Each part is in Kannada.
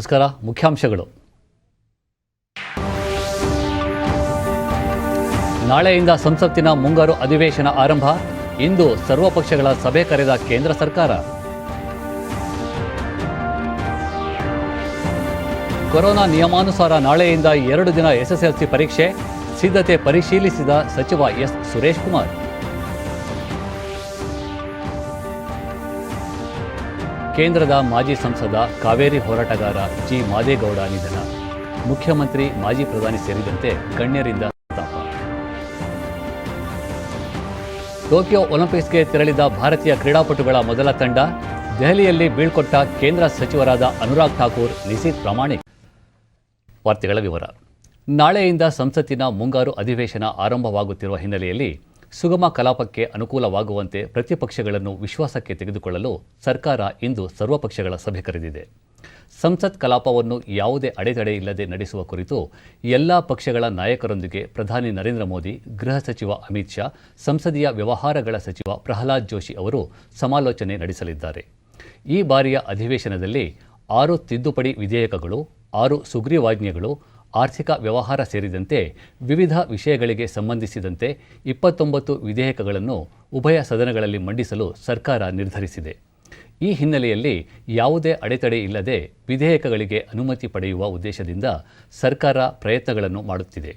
ನಮಸ್ಕಾರ. ಮುಖ್ಯಾಂಶಗಳು. ನಾಳೆಯಿಂದ ಸಂಸತ್ತಿನ ಮುಂಗಾರು ಅಧಿವೇಶನ ಆರಂಭ. ಇಂದು ಸರ್ವಪಕ್ಷಗಳ ಸಭೆ ಕರೆದ ಕೇಂದ್ರ ಸರ್ಕಾರ. ಕೊರೋನಾ ನಿಯಮಾನುಸಾರ ನಾಳೆಯಿಂದ 2 ದಿನ ಎಸ್ಎಸ್ಎಲ್ಸಿ ಪರೀಕ್ಷೆ. ಸಿದ್ಧತೆ ಪರಿಶೀಲಿಸಿದ ಸಚಿವ ಎಸ್ ಸುರೇಶ್ ಕುಮಾರ್. ಕೇಂದ್ರದ ಮಾಜಿ ಸಂಸದ ಕಾವೇರಿ ಹೋರಾಟಗಾರ ಜಿ ಮಾದೇಗೌಡ ನಿಧನ. ಮುಖ್ಯಮಂತ್ರಿ, ಮಾಜಿ ಪ್ರಧಾನಿ ಸೇರಿದಂತೆ ಗಣ್ಯರಿಂದ ಸಂತಾಪ. ಟೋಕಿಯೋ ಒಲಿಂಪಿಕ್ಸ್ಗೆ ತೆರಳಿದ ಭಾರತೀಯ ಕ್ರೀಡಾಪಟುಗಳ ಮೊದಲ ತಂಡ. ದೆಹಲಿಯಲ್ಲಿ ಬೀಳ್ಕೊಟ್ಟ ಕೇಂದ್ರ ಸಚಿವರಾದ ಅನುರಾಗ್ ಠಾಕೂರ್, ನಿಶೀತ್ ಪ್ರಾಮಾಣಿಕ್. ವಾರ್ತೆಗಳ ವಿವರ. ನಾಳೆಯಿಂದ ಸಂಸತ್ತಿನ ಮುಂಗಾರು ಅಧಿವೇಶನ ಆರಂಭವಾಗುತ್ತಿರುವ ಹಿನ್ನೆಲೆಯಲ್ಲಿ ಸುಗಮ ಕಲಾಪಕ್ಕೆ ಅನುಕೂಲವಾಗುವಂತೆ ಪ್ರತಿಪಕ್ಷಗಳನ್ನು ವಿಶ್ವಾಸಕ್ಕೆ ತೆಗೆದುಕೊಳ್ಳಲು ಸರ್ಕಾರ ಇಂದು ಸರ್ವಪಕ್ಷಗಳ ಸಭೆ ಕರೆದಿದೆ. ಸಂಸತ್ ಕಲಾಪವನ್ನು ಯಾವುದೇ ಅಡೆತಡೆ ಇಲ್ಲದೆ ನಡೆಸುವ ಕುರಿತು ಎಲ್ಲ ಪಕ್ಷಗಳ ನಾಯಕರೊಂದಿಗೆ ಪ್ರಧಾನಿ ನರೇಂದ್ರ ಮೋದಿ, ಗೃಹ ಸಚಿವ ಅಮಿತ್ ಶಾ, ಸಂಸದೀಯ ವ್ಯವಹಾರಗಳ ಸಚಿವ ಪ್ರಹ್ಲಾದ್ ಜೋಶಿ ಅವರು ಸಮಾಲೋಚನೆ ನಡೆಸಲಿದ್ದಾರೆ. ಈ ಬಾರಿಯ ಅಧಿವೇಶನದಲ್ಲಿ 6 ತಿದ್ದುಪಡಿ ವಿಧೇಯಕಗಳು, 6 ಸುಗ್ರೀವಾಜ್ಞೆಗಳು, ಆರ್ಥಿಕ ವ್ಯವಹಾರ ಸೇರಿದಂತೆ ವಿವಿಧ ವಿಷಯಗಳಿಗೆ ಸಂಬಂಧಿಸಿದಂತೆ 29 ವಿಧೇಯಕಗಳನ್ನು ಉಭಯ ಸದನಗಳಲ್ಲಿ ಮಂಡಿಸಲು ಸರ್ಕಾರ ನಿರ್ಧರಿಸಿದೆ. ಈ ಹಿನ್ನೆಲೆಯಲ್ಲಿ ಯಾವುದೇ ಅಡೆತಡೆ ಇಲ್ಲದೆ ವಿಧೇಯಕಗಳಿಗೆ ಅನುಮತಿ ಪಡೆಯುವ ಉದ್ದೇಶದಿಂದ ಸರ್ಕಾರ ಪ್ರಯತ್ನಗಳನ್ನು ಮಾಡುತ್ತಿದೆ.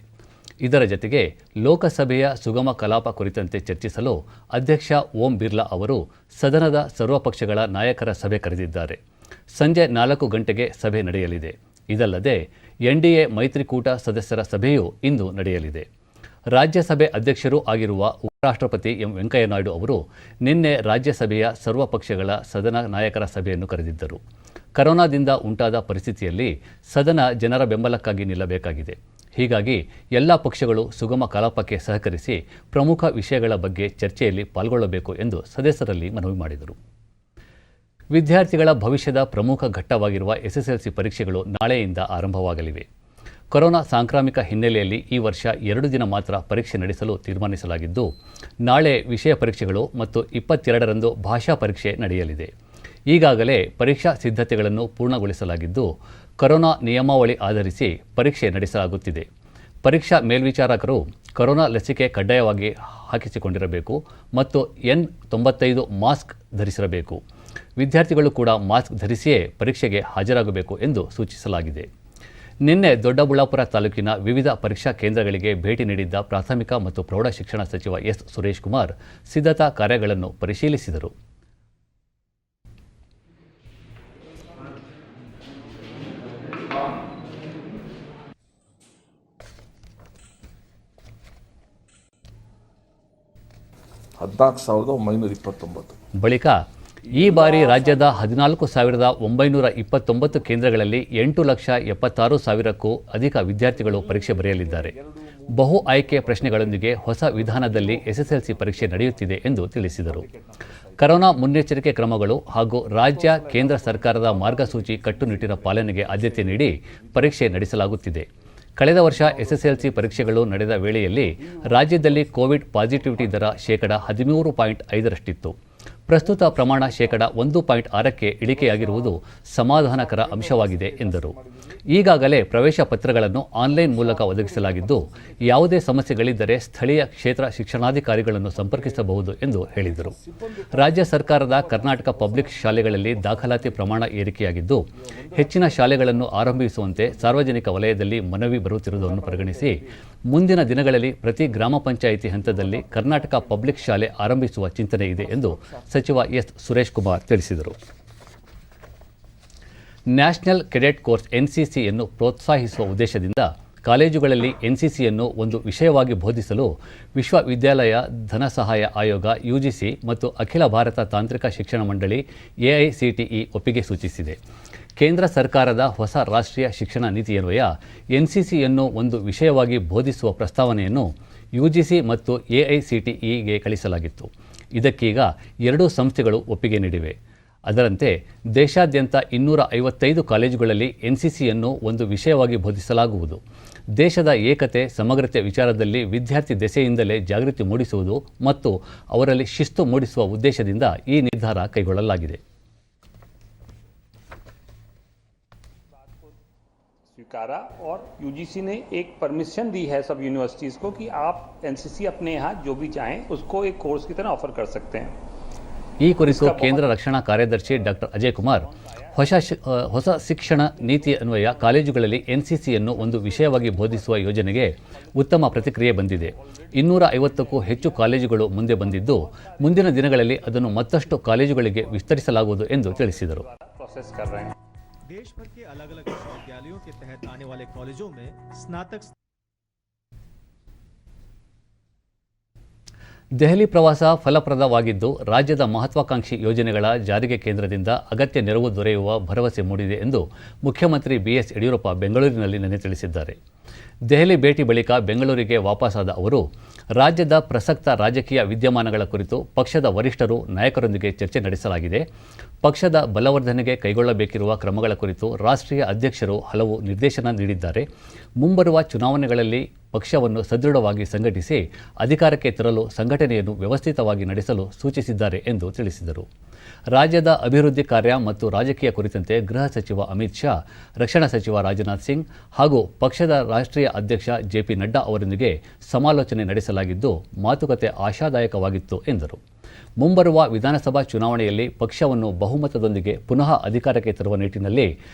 ಇದರ ಜತೆಗೆ ಲೋಕಸಭೆಯ ಸುಗಮ ಕಲಾಪ ಕುರಿತಂತೆ ಚರ್ಚಿಸಲು ಅಧ್ಯಕ್ಷ ಓಂ ಬಿರ್ಲಾ ಅವರು ಸದನದ ಸರ್ವಪಕ್ಷಗಳ ನಾಯಕರ ಸಭೆ ಕರೆದಿದ್ದಾರೆ. ಸಂಜೆ 4 ಗಂಟೆಗೆ ಸಭೆ ನಡೆಯಲಿದೆ. ಇದಲ್ಲದೆ ಎನ್ಡಿಎ ಮೈತ್ರಿಕೂಟ ಸದಸ್ಯರ ಸಭೆಯೂ ಇಂದು ನಡೆಯಲಿದೆ. ರಾಜ್ಯಸಭೆ ಅಧ್ಯಕ್ಷರೂ ಆಗಿರುವ ಉಪರಾಷ್ಟ್ರಪತಿ ಎಂ ವೆಂಕಯ್ಯನಾಯ್ಡು ಅವರು ನಿನ್ನೆ ರಾಜ್ಯಸಭೆಯ ಸರ್ವಪಕ್ಷಗಳ ಸದನ ನಾಯಕರ ಸಭೆಯನ್ನು ಕರೆದಿದ್ದರು. ಕರೋನಾದಿಂದ ಉಂಟಾದ ಪರಿಸ್ಥಿತಿಯಲ್ಲಿ ಸದನ ಜನರ ಬೆಂಬಲಕ್ಕಾಗಿ ನಿಲ್ಲಬೇಕಾಗಿದೆ. ಹೀಗಾಗಿ ಎಲ್ಲ ಪಕ್ಷಗಳು ಸುಗಮ ಕಲಾಪಕ್ಕೆ ಸಹಕರಿಸಿ ಪ್ರಮುಖ ವಿಷಯಗಳ ಬಗ್ಗೆ ಚರ್ಚೆಯಲ್ಲಿ ಪಾಲ್ಗೊಳ್ಳಬೇಕು ಎಂದು ಸದಸ್ಯರಲ್ಲಿ ಮನವಿ ಮಾಡಿದರು. ವಿದ್ಯಾರ್ಥಿಗಳ ಭವಿಷ್ಯದ ಪ್ರಮುಖ ಘಟ್ಟವಾಗಿರುವ ಎಸ್ಎಸ್ಎಲ್ಸಿ ಪರೀಕ್ಷೆಗಳು ನಾಳೆಯಿಂದ ಆರಂಭವಾಗಲಿವೆ. ಕೊರೋನಾ ಸಾಂಕ್ರಾಮಿಕ ಹಿನ್ನೆಲೆಯಲ್ಲಿ ಈ ವರ್ಷ 2 ದಿನ ಮಾತ್ರ ಪರೀಕ್ಷೆ ನಡೆಸಲು ತೀರ್ಮಾನಿಸಲಾಗಿದ್ದು, ನಾಳೆ ವಿಷಯ ಪರೀಕ್ಷೆಗಳು ಮತ್ತು 22ರಂದು ಭಾಷಾ ಪರೀಕ್ಷೆ ನಡೆಯಲಿದೆ. ಈಗಾಗಲೇ ಪರೀಕ್ಷಾ ಸಿದ್ಧತೆಗಳನ್ನು ಪೂರ್ಣಗೊಳಿಸಲಾಗಿದ್ದು, ಕೊರೋನಾ ನಿಯಮಾವಳಿ ಆಧರಿಸಿ ಪರೀಕ್ಷೆ ನಡೆಸಲಾಗುತ್ತಿದೆ. ಪರೀಕ್ಷಾ ಮೇಲ್ವಿಚಾರಕರು ಕೊರೋನಾ ಲಸಿಕೆ ಕಡ್ಡಾಯವಾಗಿ ಹಾಕಿಸಿಕೊಂಡಿರಬೇಕು ಮತ್ತು N95 ಮಾಸ್ಕ್ ಧರಿಸಿರಬೇಕು. ವಿದ್ಯಾರ್ಥಿಗಳು ಕೂಡ ಮಾಸ್ಕ್ ಧರಿಸಿಯೇ ಪರೀಕ್ಷೆಗೆ ಹಾಜರಾಗಬೇಕು ಎಂದು ಸೂಚಿಸಲಾಗಿದೆ. ನಿನ್ನೆ ದೊಡ್ಡಬಳ್ಳಾಪುರ ತಾಲೂಕಿನ ವಿವಿಧ ಪರೀಕ್ಷಾ ಕೇಂದ್ರಗಳಿಗೆ ಭೇಟಿ ನೀಡಿದ್ದ ಪ್ರಾಥಮಿಕ ಮತ್ತು ಪ್ರೌಢ ಶಿಕ್ಷಣ ಸಚಿವ ಎಸ್ ಸುರೇಶ್ ಕುಮಾರ್ ಸಿದ್ಧತಾ ಕಾರ್ಯಗಳನ್ನು ಪರಿಶೀಲಿಸಿದರು. ಬಳಿಕ ಈ ಬಾರಿ ರಾಜ್ಯದ 14,929 ಕೇಂದ್ರಗಳಲ್ಲಿ 8,76,000ಕ್ಕೂ ಅಧಿಕ ವಿದ್ಯಾರ್ಥಿಗಳು ಪರೀಕ್ಷೆ ಬರೆಯಲಿದ್ದಾರೆ. ಬಹು ಆಯ್ಕೆ ಪ್ರಶ್ನೆಗಳೊಂದಿಗೆ ಹೊಸ ವಿಧಾನದಲ್ಲಿ ಎಸ್ಎಸ್ಎಲ್ಸಿ ಪರೀಕ್ಷೆ ನಡೆಯುತ್ತಿದೆ ಎಂದು ತಿಳಿಸಿದರು. ಕೊರೋನಾ ಮುನ್ನೆಚ್ಚರಿಕೆ ಕ್ರಮಗಳು ಹಾಗೂ ರಾಜ್ಯ ಕೇಂದ್ರ ಸರ್ಕಾರದ ಮಾರ್ಗಸೂಚಿ ಕಟ್ಟುನಿಟ್ಟಿನ ಪಾಲನೆಗೆ ಆದ್ಯತೆ ನೀಡಿ ಪರೀಕ್ಷೆ ನಡೆಸಲಾಗುತ್ತಿದೆ. ಕಳೆದ ವರ್ಷ ಎಸ್ಎಸ್ಎಲ್ಸಿ ಪರೀಕ್ಷೆಗಳು ನಡೆದ ವೇಳೆಯಲ್ಲಿ ರಾಜ್ಯದಲ್ಲಿ ಕೋವಿಡ್ ಪಾಸಿಟಿವಿಟಿ ದರ -13.5ರಷ್ಟಿತ್ತು. ಪ್ರಸ್ತುತ ಪ್ರಮಾಣ -1.6ಕ್ಕೆ ಇಳಿಕೆಯಾಗಿರುವುದು ಸಮಾಧಾನಕರ ಅಂಶವಾಗಿದೆ ಎಂದರು. ಈಗಾಗಲೇ ಪ್ರವೇಶ ಪತ್ರಗಳನ್ನು ಆನ್ಲೈನ್ ಮೂಲಕ ಒದಗಿಸಲಾಗಿದ್ದು, ಯಾವುದೇ ಸಮಸ್ಯೆಗಳಿದ್ದರೆ ಸ್ಥಳೀಯ ಕ್ಷೇತ್ರ ಶಿಕ್ಷಣಾಧಿಕಾರಿಗಳನ್ನು ಸಂಪರ್ಕಿಸಬಹುದು ಎಂದು ಹೇಳಿದರು. ರಾಜ್ಯ ಸರ್ಕಾರದ ಕರ್ನಾಟಕ ಪಬ್ಲಿಕ್ ಶಾಲೆಗಳಲ್ಲಿ ದಾಖಲಾತಿ ಪ್ರಮಾಣ ಏರಿಕೆಯಾಗಿದ್ದು, ಹೆಚ್ಚಿನ ಶಾಲೆಗಳನ್ನು ಆರಂಭಿಸುವಂತೆ ಸಾರ್ವಜನಿಕ ವಲಯದಲ್ಲಿ ಮನವಿ ಬರುತ್ತಿರುವುದನ್ನು ಪರಿಗಣಿಸಿ ಮುಂದಿನ ದಿನಗಳಲ್ಲಿ ಪ್ರತಿ ಗ್ರಾಮ ಪಂಚಾಯಿತಿ ಹಂತದಲ್ಲಿ ಕರ್ನಾಟಕ ಪಬ್ಲಿಕ್ ಶಾಲೆ ಆರಂಭಿಸುವ ಚಿಂತನೆ ಇದೆ ಎಂದು ಸಚಿವ ಎಸ್ ಸುರೇಶ್ ಕುಮಾರ್ ತಿಳಿಸಿದರು. ನ್ಯಾಷನಲ್ ಕೆಡೆಟ್ ಕೋರ್ಸ್ ಎನ್ಸಿಸಿಯನ್ನು ಪ್ರೋತ್ಸಾಹಿಸುವ ಉದ್ದೇಶದಿಂದ ಕಾಲೇಜುಗಳಲ್ಲಿ ಎನ್ಸಿಸಿಯನ್ನು ಒಂದು ವಿಷಯವಾಗಿ ಬೋಧಿಸಲು ವಿಶ್ವವಿದ್ಯಾಲಯ ಧನಸಹಾಯ ಆಯೋಗ ಯುಜಿಸಿ ಮತ್ತು ಅಖಿಲ ಭಾರತ ತಾಂತ್ರಿಕ ಶಿಕ್ಷಣ ಮಂಡಳಿ ಎಐಸಿಟಿಇ ಒಪ್ಪಿಗೆ ಸೂಚಿಸಿದೆ. ಕೇಂದ್ರ ಸರ್ಕಾರದ ಹೊಸ ರಾಷ್ಟ್ರೀಯ ಶಿಕ್ಷಣ ನೀತಿಯನ್ವಯ ಎನ್ಸಿಸಿಯನ್ನು ಒಂದು ವಿಷಯವಾಗಿ ಬೋಧಿಸುವ ಪ್ರಸ್ತಾವನೆಯನ್ನು ಯುಜಿಸಿ ಮತ್ತು ಎಐಸಿಟಿಇಗೆ ಕಳಿಸಲಾಗಿತ್ತು. ಇದಕ್ಕೀಗ 2 ಸಂಸ್ಥೆಗಳು ಒಪ್ಪಿಗೆ ನೀಡಿವೆ. ಅದರಂತೆ ದೇಶಾದ್ಯಂತ 255 ಕಾಲೇಜುಗಳಲ್ಲಿ ಎನ್ಸಿಸಿಯನ್ನು ಒಂದು ವಿಷಯವಾಗಿ ಬೋಧಿಸಲಾಗುವುದು. ದೇಶದ ಏಕತೆ, ಸಮಗ್ರತೆ ವಿಚಾರದಲ್ಲಿ ವಿದ್ಯಾರ್ಥಿ ದೆಸೆಯಿಂದಲೇ ಜಾಗೃತಿ ಮೂಡಿಸುವುದು ಮತ್ತು ಅವರಲ್ಲಿ ಶಿಸ್ತು ಮೂಡಿಸುವ ಉದ್ದೇಶದಿಂದ ಈ ನಿರ್ಧಾರ ಕೈಗೊಳ್ಳಲಾಗಿದೆ. फटकारा और यूजीसी ने एक परमिशन दी है सब यूनिवर्सिटीज़ को कि आप एनसीसी अपने यहाँ जो भी चाहें उसको एक कोर्स की तरह ऑफर कर सकते हैं। ಈ ಕುರಿತು ಕೇಂದ್ರ ರಕ್ಷಣಾ ಕಾರ್ಯದರ್ಶಿ ಡಾಕ್ಟರ್ ಅಜಯ್ ಕುಮಾರ್ ಹೊಸ ಶಿಕ್ಷಣ ನೀತಿ ಅನ್ವಯ ಕಾಲೇಜುಗಳಲ್ಲಿ ಎನ್ಸಿಸಿಯನ್ನು ಒಂದು ವಿಷಯವಾಗಿ ಬೋಧಿಸುವ ಯೋಜನೆಗೆ ಉತ್ತಮ ಪ್ರತಿಕ್ರಿಯೆ ಬಂದಿದೆ. 250ಕ್ಕೂ ಹೆಚ್ಚು ಕಾಲೇಜುಗಳು ಮುಂದೆ ಬಂದಿದ್ದು ಮುಂದಿನ ದಿನಗಳಲ್ಲಿ ಅದನ್ನು ಮತ್ತಷ್ಟು ಕಾಲೇಜುಗಳಿಗೆ ವಿಸ್ತರಿಸಲಾಗುವುದು ಎಂದು ತಿಳಿಸಿದರು. देश भर के अलग अलग विश्वविद्यालयों के तहत आने वाले कॉलेजों में स्नातक ದೆಹಲಿ ಪ್ರವಾಸ ಫಲಪ್ರದವಾಗಿದ್ದು ರಾಜ್ಯದ ಮಹತ್ವಾಕಾಂಕ್ಷಿ ಯೋಜನೆಗಳ ಜಾರಿಗೆ ಕೇಂದ್ರದಿಂದ ಅಗತ್ಯ ನೆರವು ದೊರೆಯುವ ಭರವಸೆ ಮೂಡಿದೆ ಎಂದು ಮುಖ್ಯಮಂತ್ರಿ ಬಿಎಸ್ ಯಡಿಯೂರಪ್ಪ ಬೆಂಗಳೂರಿನಲ್ಲಿ ನಿನ್ನೆ ತಿಳಿಸಿದ್ದಾರೆ. ದೆಹಲಿ ಭೇಟಿ ಬಳಿಕ ಬೆಂಗಳೂರಿಗೆ ವಾಪಸಾದ ಅವರು ರಾಜ್ಯದ ಪ್ರಸಕ್ತ ರಾಜಕೀಯ ವಿದ್ಯಮಾನಗಳ ಕುರಿತು ಪಕ್ಷದ ವರಿಷ್ಠರು ನಾಯಕರೊಂದಿಗೆ ಚರ್ಚೆ ನಡೆಸಲಾಗಿದೆ. ಪಕ್ಷದ ಬಲವರ್ಧನೆಗೆ ಕೈಗೊಳ್ಳಬೇಕಿರುವ ಕ್ರಮಗಳ ಕುರಿತು ರಾಷ್ಟ್ರೀಯ ಅಧ್ಯಕ್ಷರು ಹಲವು ನಿರ್ದೇಶನ ನೀಡಿದ್ದಾರೆ. ಮುಂಬರುವ ಚುನಾವಣೆಗಳಲ್ಲಿ ಪಕ್ಷವನ್ನು ಸದೃಢವಾಗಿ ಸಂಘಟಿಸಿ ಅಧಿಕಾರಕ್ಕೆ ತರಲು ಸಂಘಟನೆಯನ್ನು ವ್ಯವಸ್ಥಿತವಾಗಿ ನಡೆಸಲು ಸೂಚಿಸಿದ್ದಾರೆ ಎಂದು ತಿಳಿಸಿದರು. ರಾಜ್ಯದ ಅಭಿವೃದ್ಧಿ ಕಾರ್ಯ ಮತ್ತು ರಾಜಕೀಯ ಕುರಿತಂತೆ ಗೃಹ ಸಚಿವ ಅಮಿತ್ ಶಾ, ರಕ್ಷಣಾ ಸಚಿವ ರಾಜನಾಥ್ ಸಿಂಗ್ ಹಾಗೂ ಪಕ್ಷದ ರಾಷ್ಟ್ರೀಯ ಅಧ್ಯಕ್ಷ ಜೆಪಿ ನಡ್ಡಾ ಅವರೊಂದಿಗೆ ಸಮಾಲೋಚನೆ ನಡೆಸಲಾಗಿದ್ದು ಮಾತುಕತೆ ಆಶಾದಾಯಕವಾಗಿತ್ತು ಎಂದರು. ಮುಂಬರುವ ವಿಧಾನಸಭಾ ಚುನಾವಣೆಯಲ್ಲಿ ಪಕ್ಷವನ್ನು ಬಹುಮತದೊಂದಿಗೆ ಪುನಃ ಅಧಿಕಾರಕ್ಕೆ ತರುವ ನಿಟ್ಟಿನಲ್ಲಿ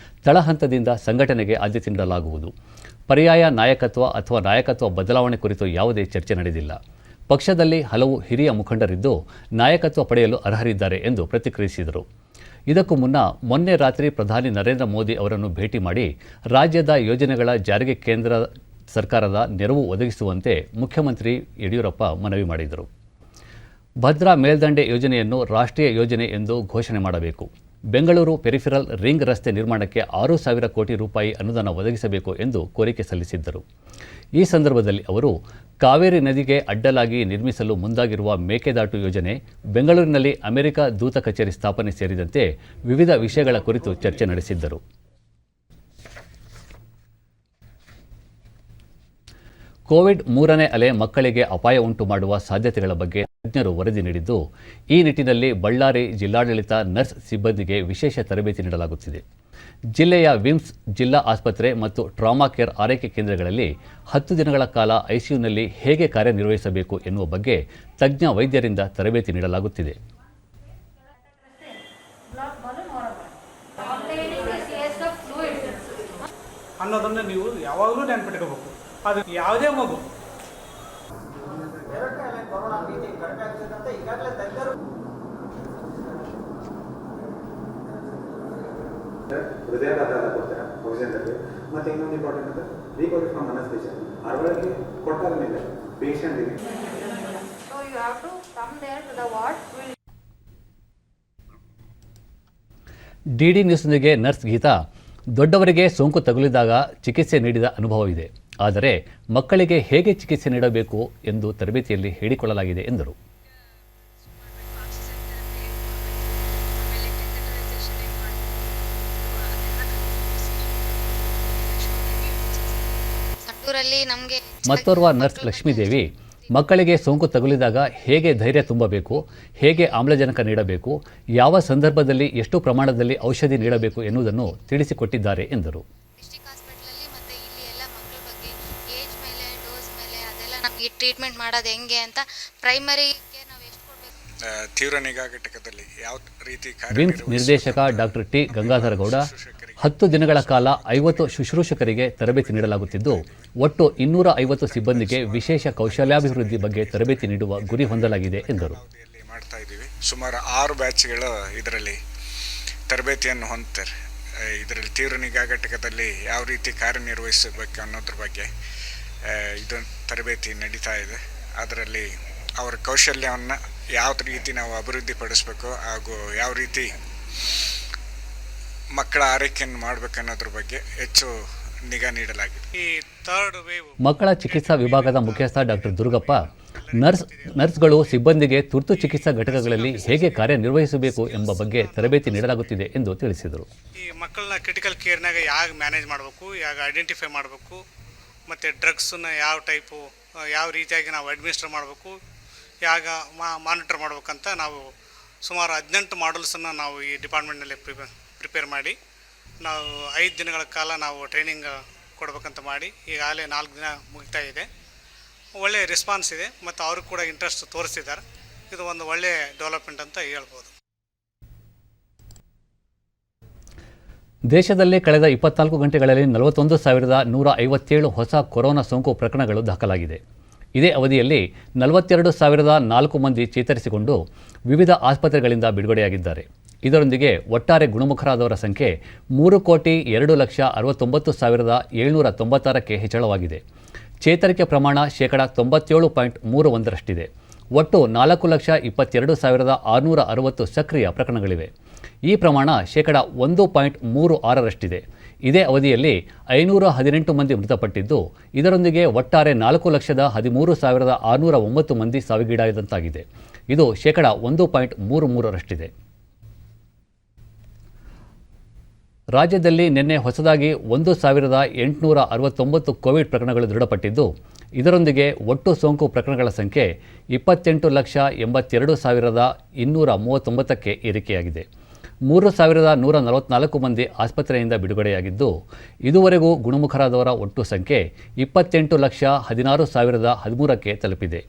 ತಳಹಂತದಿಂದ ಸಂಘಟನೆಗೆ ಆದ್ಯತೆ ನೀಡಲಾಗುವುದು. ಪರ್ಯಾಯ ನಾಯಕತ್ವ ಅಥವಾ ನಾಯಕತ್ವ ಬದಲಾವಣೆ ಕುರಿತು ಯಾವುದೇ ಚರ್ಚೆ ನಡೆದಿಲ್ಲ. ಪಕ್ಷದಲ್ಲಿ ಹಲವು ಹಿರಿಯ ಮುಖಂಡರಿದ್ದು ನಾಯಕತ್ವ ಪಡೆಯಲು ಅರ್ಹರಿದ್ದಾರೆ ಎಂದು ಪ್ರತಿಕ್ರಿಯಿಸಿದರು. ಇದಕ್ಕೂ ಮೊನ್ನೆ ರಾತ್ರಿ ಪ್ರಧಾನಿ ನರೇಂದ್ರ ಮೋದಿ ಅವರನ್ನು ಭೇಟಿ ಮಾಡಿ ರಾಜ್ಯದ ಯೋಜನೆಗಳ ಜಾರಿಗೆ ಕೇಂದ್ರ ಸರ್ಕಾರದ ನೆರವು ಒದಗಿಸುವಂತೆ ಮುಖ್ಯಮಂತ್ರಿ ಯಡಿಯೂರಪ್ಪ ಮನವಿ ಮಾಡಿದರು. ಭದ್ರಾ ಮೇಲ್ದಂಡೆ ಯೋಜನೆಯನ್ನು ರಾಷ್ಟ್ರೀಯ ಯೋಜನೆ ಎಂದು ಘೋಷಣೆ ಮಾಡಬೇಕು. ಬೆಂಗಳೂರು ಪೆರಿಫೆರಲ್ ರಿಂಗ್ ರಸ್ತೆ ನಿರ್ಮಾಣಕ್ಕೆ 6,000 ಕೋಟಿ ರೂಪಾಯಿ ಅನುದಾನ ಒದಗಿಸಬೇಕು ಎಂದು ಕೋರಿಕೆ ಸಲ್ಲಿಸಿದ್ದರು. ಈ ಸಂದರ್ಭದಲ್ಲಿ ಅವರು ಕಾವೇರಿ ನದಿಗೆ ಅಡ್ಡಲಾಗಿ ನಿರ್ಮಿಸಲು ಮುಂದಾಗಿರುವ ಮೇಕೆದಾಟು ಯೋಜನೆ, ಬೆಂಗಳೂರಿನಲ್ಲಿ ಅಮೆರಿಕ ದೂತ ಕಚೇರಿ ಸ್ಥಾಪನೆ ಸೇರಿದಂತೆ ವಿವಿಧ ವಿಷಯಗಳ ಕುರಿತು ಚರ್ಚೆ ನಡೆಸಿದ್ದರು. ಕೋವಿಡ್ 3ನೇ ಅಲೆ ಮಕ್ಕಳಿಗೆ ಅಪಾಯ ಉಂಟು ಮಾಡುವ ಸಾಧ್ಯತೆಗಳ ಬಗ್ಗೆ ತಜ್ಞರು ವರದಿ ನೀಡಿದ್ದು, ಈ ನಿಟ್ಟಿನಲ್ಲಿ ಬಳ್ಳಾರಿ ಜಿಲ್ಲಾಡಳಿತ ನರ್ಸ್ ಸಿಬ್ಬಂದಿಗೆ ವಿಶೇಷ ತರಬೇತಿ ನೀಡಲಾಗುತ್ತಿದೆ. ಜಿಲ್ಲೆಯ ವಿಮ್ಸ್ ಜಿಲ್ಲಾ ಆಸ್ಪತ್ರೆ ಮತ್ತು ಟ್ರಾಮಾ ಕೇರ್ ಆರೈಕೆ ಕೇಂದ್ರಗಳಲ್ಲಿ 10 ದಿನಗಳ ಕಾಲ ಐಸಿಯುನಲ್ಲಿ ಹೇಗೆ ಕಾರ್ಯನಿರ್ವಹಿಸಬೇಕು ಎನ್ನುವ ಬಗ್ಗೆ ತಜ್ಞ ವೈದ್ಯರಿಂದ ತರಬೇತಿ ನೀಡಲಾಗುತ್ತಿದೆ. ಅನ್ನೋದನ್ನು ನೀವು ಯಾವಾಗಲೂ ನೆನಪಿಟ್ಕೋಬೇಕು. ಅದು ಯಾವುದೇ ಮಗು ಹೃದಯಾಘಾತ ಕೊಡ್ತಾರೆ ಆಕ್ಸಿಜನ್ಗೆ. ಮತ್ತು ಇನ್ನೊಂದು ಇಂಪಾರ್ಟೆಂಟ್ ಅಂದರೆ ರಿಕವರಿ ಫ್ರಮ್ ಅನಸ್ತೇಷಿಯಾ ಅವರಿಗೆ ಕೊಟ್ಟಾದ ಮೇಲೆ ಪೇಷಂಟಿಗೆ ಡಿಡಿ ನ್ಯೂಸ್ನೊಂದಿಗೆ ನರ್ಸ್ ಗೀತಾ, ದೊಡ್ಡವರಿಗೆ ಸೋಂಕು ತಗುಲಿದಾಗ ಚಿಕಿತ್ಸೆ ನೀಡಿದ ಅನುಭವವಿದೆ, ಆದರೆ ಮಕ್ಕಳಿಗೆ ಹೇಗೆ ಚಿಕಿತ್ಸೆ ನೀಡಬೇಕು ಎಂದು ತರಬೇತಿಯಲ್ಲಿ ಹೇಳಿಕೊಳ್ಳಲಾಗಿದೆ ಎಂದರು. ಮತ್ತೋರ್ವ ನರ್ಸ್ ಲಕ್ಷ್ಮೀದೇವಿ, ಮಕ್ಕಳಿಗೆ ಸೋಂಕು ತಗುಲಿದಾಗ ಹೇಗೆ ಧೈರ್ಯ ತುಂಬಬೇಕು, ಹೇಗೆ ಆಮ್ಲಜನಕ ನೀಡಬೇಕು, ಯಾವ ಸಂದರ್ಭದಲ್ಲಿ ಎಷ್ಟು ಪ್ರಮಾಣದಲ್ಲಿ ಔಷಧಿ ನೀಡಬೇಕು ಎನ್ನುವುದನ್ನು ತಿಳಿಸಿಕೊಟ್ಟಿದ್ದಾರೆ ಎಂದರು. ಟ್ರೀಟ್ಮೆಂಟ್ ಮಾಡೋದು ಹೆಂಗೆ ಅಂತ ಪ್ರೈಮರಿಗೆ ನಾವು ಎಷ್ಟು ಕೊಡಬೇಕು. ತೀವ್ರ ನಿಗಾ ಘಟಕದಲ್ಲಿ ಯಾವ ರೀತಿ ವಿಮ್ಸ್ ನಿರ್ದೇಶಕ ಡಾಕ್ಟರ್ ಟಿ ಗಂಗಾಧರ ಗೌಡ, 10 ದಿನಗಳ ಕಾಲ 50 ಶುಶ್ರೂಷಕರಿಗೆ ತರಬೇತಿ ನೀಡಲಾಗುತ್ತಿದ್ದು ಒಟ್ಟು 250 ಸಿಬ್ಬಂದಿಗೆ ವಿಶೇಷ ಕೌಶಲ್ಯಾಭಿವೃದ್ಧಿ ಬಗ್ಗೆ ತರಬೇತಿ ನೀಡುವ ಗುರಿ ಹೊಂದಲಾಗಿದೆ ಎಂದರು. ಮಾಡ್ತಾ ಇದ್ದೀವಿ. ಸುಮಾರು 6 ಬ್ಯಾಚ್ಗಳು ಇದರಲ್ಲಿ ತರಬೇತಿಯನ್ನು ಹೊಂದ್ತಾರೆ. ಇದರಲ್ಲಿ ತೀವ್ರ ನಿಗಾ ಘಟಕದಲ್ಲಿ ಯಾವ ರೀತಿ ಕಾರ್ಯನಿರ್ವಹಿಸಬೇಕು ಅನ್ನೋದ್ರ ಬಗ್ಗೆ ಇದು ತರಬೇತಿ ನಡೀತಾ ಇದೆ. ಅದರಲ್ಲಿ ಅವರ ಕೌಶಲ್ಯವನ್ನು ಯಾವ ರೀತಿ ನಾವು ಅಭಿವೃದ್ಧಿಪಡಿಸಬೇಕು ಹಾಗೂ ಯಾವ ರೀತಿ ಮಕ್ಕಳ ಆರೈಕೆಯನ್ನು ಮಾಡಬೇಕನ್ನೋದ್ರ ಬಗ್ಗೆ ಹೆಚ್ಚು ನಿಗಾ ನೀಡಲಾಗಿದೆ. ಈ ಥರ್ಡ್ ವೇವ್ ಮಕ್ಕಳ ಚಿಕಿತ್ಸಾ ವಿಭಾಗದ ಮುಖ್ಯಸ್ಥ ಡಾಕ್ಟರ್ ದುರ್ಗಪ್ಪ, ನರ್ಸ್ಗಳು ಸಿಬ್ಬಂದಿಗೆ ತುರ್ತು ಚಿಕಿತ್ಸಾ ಘಟಕಗಳಲ್ಲಿ ಹೇಗೆ ಕಾರ್ಯನಿರ್ವಹಿಸಬೇಕು ಎಂಬ ಬಗ್ಗೆ ತರಬೇತಿ ನೀಡಲಾಗುತ್ತಿದೆ ಎಂದು ತಿಳಿಸಿದರು. ಈ ಮಕ್ಕಳನ್ನ ಕ್ರಿಟಿಕಲ್ ಕೇರ್ನಾಗ ಯಾಕೆ ಮ್ಯಾನೇಜ್ ಮಾಡಬೇಕು, ಯಾಗ ಐಡೆಂಟಿಫೈ ಮಾಡಬೇಕು, ಮತ್ತು ಡ್ರಗ್ಸನ್ನ ಯಾವ ಟೈಪು ಯಾವ ರೀತಿಯಾಗಿ ನಾವು ಅಡ್ಮಿನಿಸ್ಟರ್ ಮಾಡಬೇಕು, ಯಾಗ ಮಾನಿಟರ್ ಮಾಡ್ಬೇಕಂತ ನಾವು ಸುಮಾರು 18 ಮಾಡಲ್ಸನ್ನು ನಾವು ಈ ಡಿಪಾರ್ಟ್ಮೆಂಟ್ನಲ್ಲಿ ಪ್ರಿಪೇರ್ ಮಾಡಿ ನಾವು 5 ದಿನಗಳ ಕಾಲ ನಾವು ಟ್ರೈನಿಂಗ್ ಕೊಡಬೇಕಂತ ಮಾಡಿ ಈಗಾಗಲೇ 4 ದಿನ ಮುಗಿತಾ ಇದೆ. ಒಳ್ಳೆಯ ರೆಸ್ಪಾನ್ಸ್ ಇದೆ ಮತ್ತು ಅವರು ಕೂಡ ಇಂಟ್ರೆಸ್ಟ್ ತೋರಿಸಿದ್ದಾರೆ. ಇದು ಒಂದು ಒಳ್ಳೆಯ ಡೆವಲಪ್ಮೆಂಟ್ ಅಂತ ಹೇಳ್ಬೋದು. ದೇಶದಲ್ಲಿ ಕಳೆದ 24 ಗಂಟೆಗಳಲ್ಲಿ 41,157 ಹೊಸ ಕೊರೋನಾ ಸೋಂಕು ಪ್ರಕರಣಗಳು ದಾಖಲಾಗಿದೆ. ಇದೇ ಅವಧಿಯಲ್ಲಿ 42,004 ಮಂದಿ ಚೇತರಿಸಿಕೊಂಡು ವಿವಿಧ ಆಸ್ಪತ್ರೆಗಳಿಂದ ಬಿಡುಗಡೆಯಾಗಿದ್ದಾರೆ. ಇದರೊಂದಿಗೆ ಒಟ್ಟಾರೆ ಗುಣಮುಖರಾದವರ ಸಂಖ್ಯೆ 3,2,69,796ಕ್ಕೆ ಹೆಚ್ಚಳವಾಗಿದೆ. ಚೇತರಿಕೆ ಪ್ರಮಾಣ ಶೇಕಡ 97.31ರಷ್ಟಿದೆ. ಒಟ್ಟು 4,22,660 ಸಕ್ರಿಯ ಪ್ರಕರಣಗಳಿವೆ. ಈ ಪ್ರಮಾಣ ಶೇಕಡ 1.36ರಷ್ಟಿದೆ. ಇದೇ ಅವಧಿಯಲ್ಲಿ 518 ಮಂದಿ ಮೃತಪಟ್ಟಿದ್ದು, ಇದರೊಂದಿಗೆ ಒಟ್ಟಾರೆ 4,13,609 ಮಂದಿ ಸಾವಿಗೀಡಾದಂತಾಗಿದೆ. ಇದು ಶೇಕಡ 1.33ರಷ್ಟಿದೆ. ರಾಜ್ಯದಲ್ಲಿ ನಿನ್ನೆ ಹೊಸದಾಗಿ 1,869 ಕೋವಿಡ್ ಪ್ರಕರಣಗಳು ದೃಢಪಟ್ಟಿದ್ದು, ಇದರೊಂದಿಗೆ ಒಟ್ಟು ಸೋಂಕು ಪ್ರಕರಣಗಳ ಸಂಖ್ಯೆ 28,82,239ಕ್ಕೆ ಏರಿಕೆಯಾಗಿದೆ. 3,144 ಮಂದಿ ಆಸ್ಪತ್ರೆಯಿಂದ ಬಿಡುಗಡೆಯಾಗಿದ್ದು, ಇದುವರೆಗೂ ಗುಣಮುಖರಾದವರ ಒಟ್ಟು ಸಂಖ್ಯೆ 28,16,013ಕ್ಕೆ ತಲುಪಿದೆ.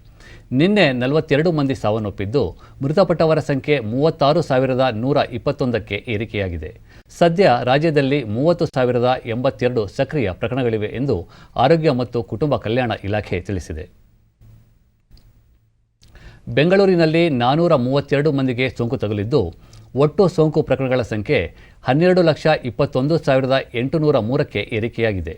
ನಿನ್ನೆ 42 ಮಂದಿ ಸಾವನ್ನಪ್ಪಿದ್ದು, ಮೃತಪಟ್ಟವರ ಸಂಖ್ಯೆ 36,121ಕ್ಕೆ ಏರಿಕೆಯಾಗಿದೆ. ಸದ್ಯ ರಾಜ್ಯದಲ್ಲಿ 30,082 ಸಕ್ರಿಯ ಪ್ರಕರಣಗಳಿವೆ ಎಂದು ಆರೋಗ್ಯ ಮತ್ತು ಕುಟುಂಬ ಕಲ್ಯಾಣ ಇಲಾಖೆ ತಿಳಿಸಿದೆ. ಬೆಂಗಳೂರಿನಲ್ಲಿ 432 ಮಂದಿಗೆ ಸೋಂಕು ತಗುಲಿದ್ದು, ಒಟ್ಟು ಸೋಂಕು ಪ್ರಕರಣಗಳ ಸಂಖ್ಯೆ 12,21,803ಕ್ಕೆ ಏರಿಕೆಯಾಗಿದೆ.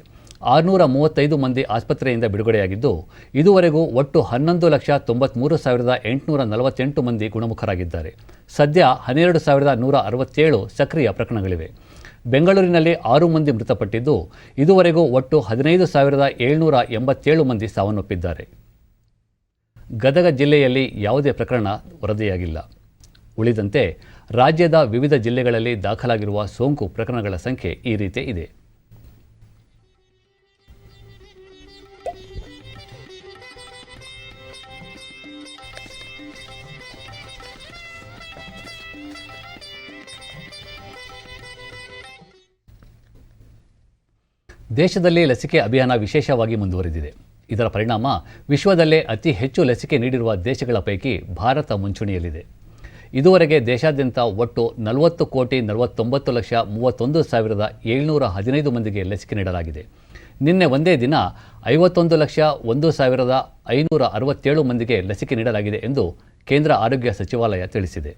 635 ಮಂದಿ ಆಸ್ಪತ್ರೆಯಿಂದ ಬಿಡುಗಡೆಯಾಗಿದ್ದು, ಇದುವರೆಗೂ ಒಟ್ಟು 11,93,848 ಮಂದಿ ಗುಣಮುಖರಾಗಿದ್ದಾರೆ. ಸದ್ಯ 12,167 ಸಕ್ರಿಯ ಪ್ರಕರಣಗಳಿವೆ. ಬೆಂಗಳೂರಿನಲ್ಲಿ 6 ಮಂದಿ ಮೃತಪಟ್ಟಿದ್ದು, ಇದುವರೆಗೂ ಒಟ್ಟು 15,787 ಮಂದಿ ಸಾವನ್ನಪ್ಪಿದ್ದಾರೆ. ಗದಗ ಜಿಲ್ಲೆಯಲ್ಲಿ ಯಾವುದೇ ಪ್ರಕರಣ ವರದಿಯಾಗಿಲ್ಲ. ಉಳಿದಂತೆ ರಾಜ್ಯದ ವಿವಿಧ ಜಿಲ್ಲೆಗಳಲ್ಲಿ ದಾಖಲಾಗಿರುವ ಸೋಂಕು ಪ್ರಕರಣಗಳ ಸಂಖ್ಯೆ ಈ ರೀತಿ ಇದೆ. ದೇಶದಲ್ಲಿ ಲಸಿಕೆ ಅಭಿಯಾನ ವಿಶೇಷವಾಗಿ ಮುಂದುವರೆದಿದೆ. ಇದರ ಪರಿಣಾಮ ವಿಶ್ವದಲ್ಲೇ ಅತಿ ಹೆಚ್ಚು ಲಸಿಕೆ ನೀಡಿರುವ ದೇಶಗಳ ಪೈಕಿ ಭಾರತ ಮುಂಚೂಣಿಯಲ್ಲಿದೆ. ಇದುವರೆಗೆ ದೇಶಾದ್ಯಂತ ಒಟ್ಟು 40,49,31,715 ಮಂದಿಗೆ ಲಸಿಕೆ ನೀಡಲಾಗಿದೆ. ನಿನ್ನೆ ಒಂದೇ ದಿನ 51,01,567 ಮಂದಿಗೆ ಲಸಿಕೆ ನೀಡಲಾಗಿದೆ ಎಂದು ಕೇಂದ್ರ ಆರೋಗ್ಯ ಸಚಿವಾಲಯ ತಿಳಿಸಿದೆ.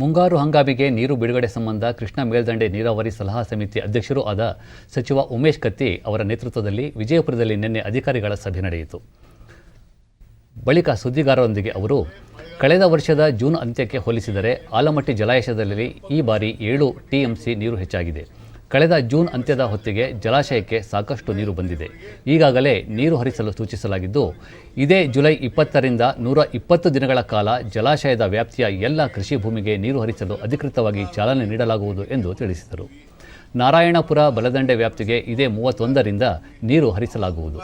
ಮುಂಗಾರು ಹಂಗಾಮಿಗೆ ನೀರು ಬಿಡುಗಡೆ ಸಂಬಂಧ ಕೃಷ್ಣಾ ಮೇಲ್ದಂಡೆ ನೀರಾವರಿ ಸಲಹಾ ಸಮಿತಿ ಅಧ್ಯಕ್ಷರೂ ಆದ ಸಚಿವ ಉಮೇಶ್ ಕತ್ತಿ ಅವರ ನೇತೃತ್ವದಲ್ಲಿ ವಿಜಯಪುರದಲ್ಲಿ ನಿನ್ನೆ ಅಧಿಕಾರಿಗಳ ಸಭೆ ನಡೆಯಿತು. ಬಳಿಕ ಸುದ್ದಿಗಾರರೊಂದಿಗೆ ಅವರು, ಕಳೆದ ವರ್ಷದ ಜೂನ್ ಅಂತ್ಯಕ್ಕೆ ಹೋಲಿಸಿದರೆ ಆಲಮಟ್ಟಿ ಜಲಾಶಯದಲ್ಲಿ ಈ ಬಾರಿ 7 ಟಿಎಂಸಿ ನೀರು ಹೆಚ್ಚಾಗಿದೆ. ಕಳೆದ ಜೂನ್ ಅಂತ್ಯದ ಹೊತ್ತಿಗೆ ಜಲಾಶಯಕ್ಕೆ ಸಾಕಷ್ಟು ನೀರು ಬಂದಿದೆ. ಈಗಾಗಲೇ ನೀರು ಹರಿಸಲು ಸೂಚಿಸಲಾಗಿದ್ದು, ಇದೇ ಜುಲೈ 20ರಿಂದ 120 ದಿನಗಳ ಕಾಲ ಜಲಾಶಯದ ವ್ಯಾಪ್ತಿಯ ಎಲ್ಲ ಕೃಷಿ ಭೂಮಿಗೆ ನೀರು ಹರಿಸಲು ಅಧಿಕೃತವಾಗಿ ಚಾಲನೆ ನೀಡಲಾಗುವುದು ಎಂದು ತಿಳಿಸಿದರು. ನಾರಾಯಣಪುರ ಬಲದಂಡೆ ವ್ಯಾಪ್ತಿಗೆ ಇದೇ 31ರಿಂದ ನೀರು ಹರಿಸಲಾಗುವುದು.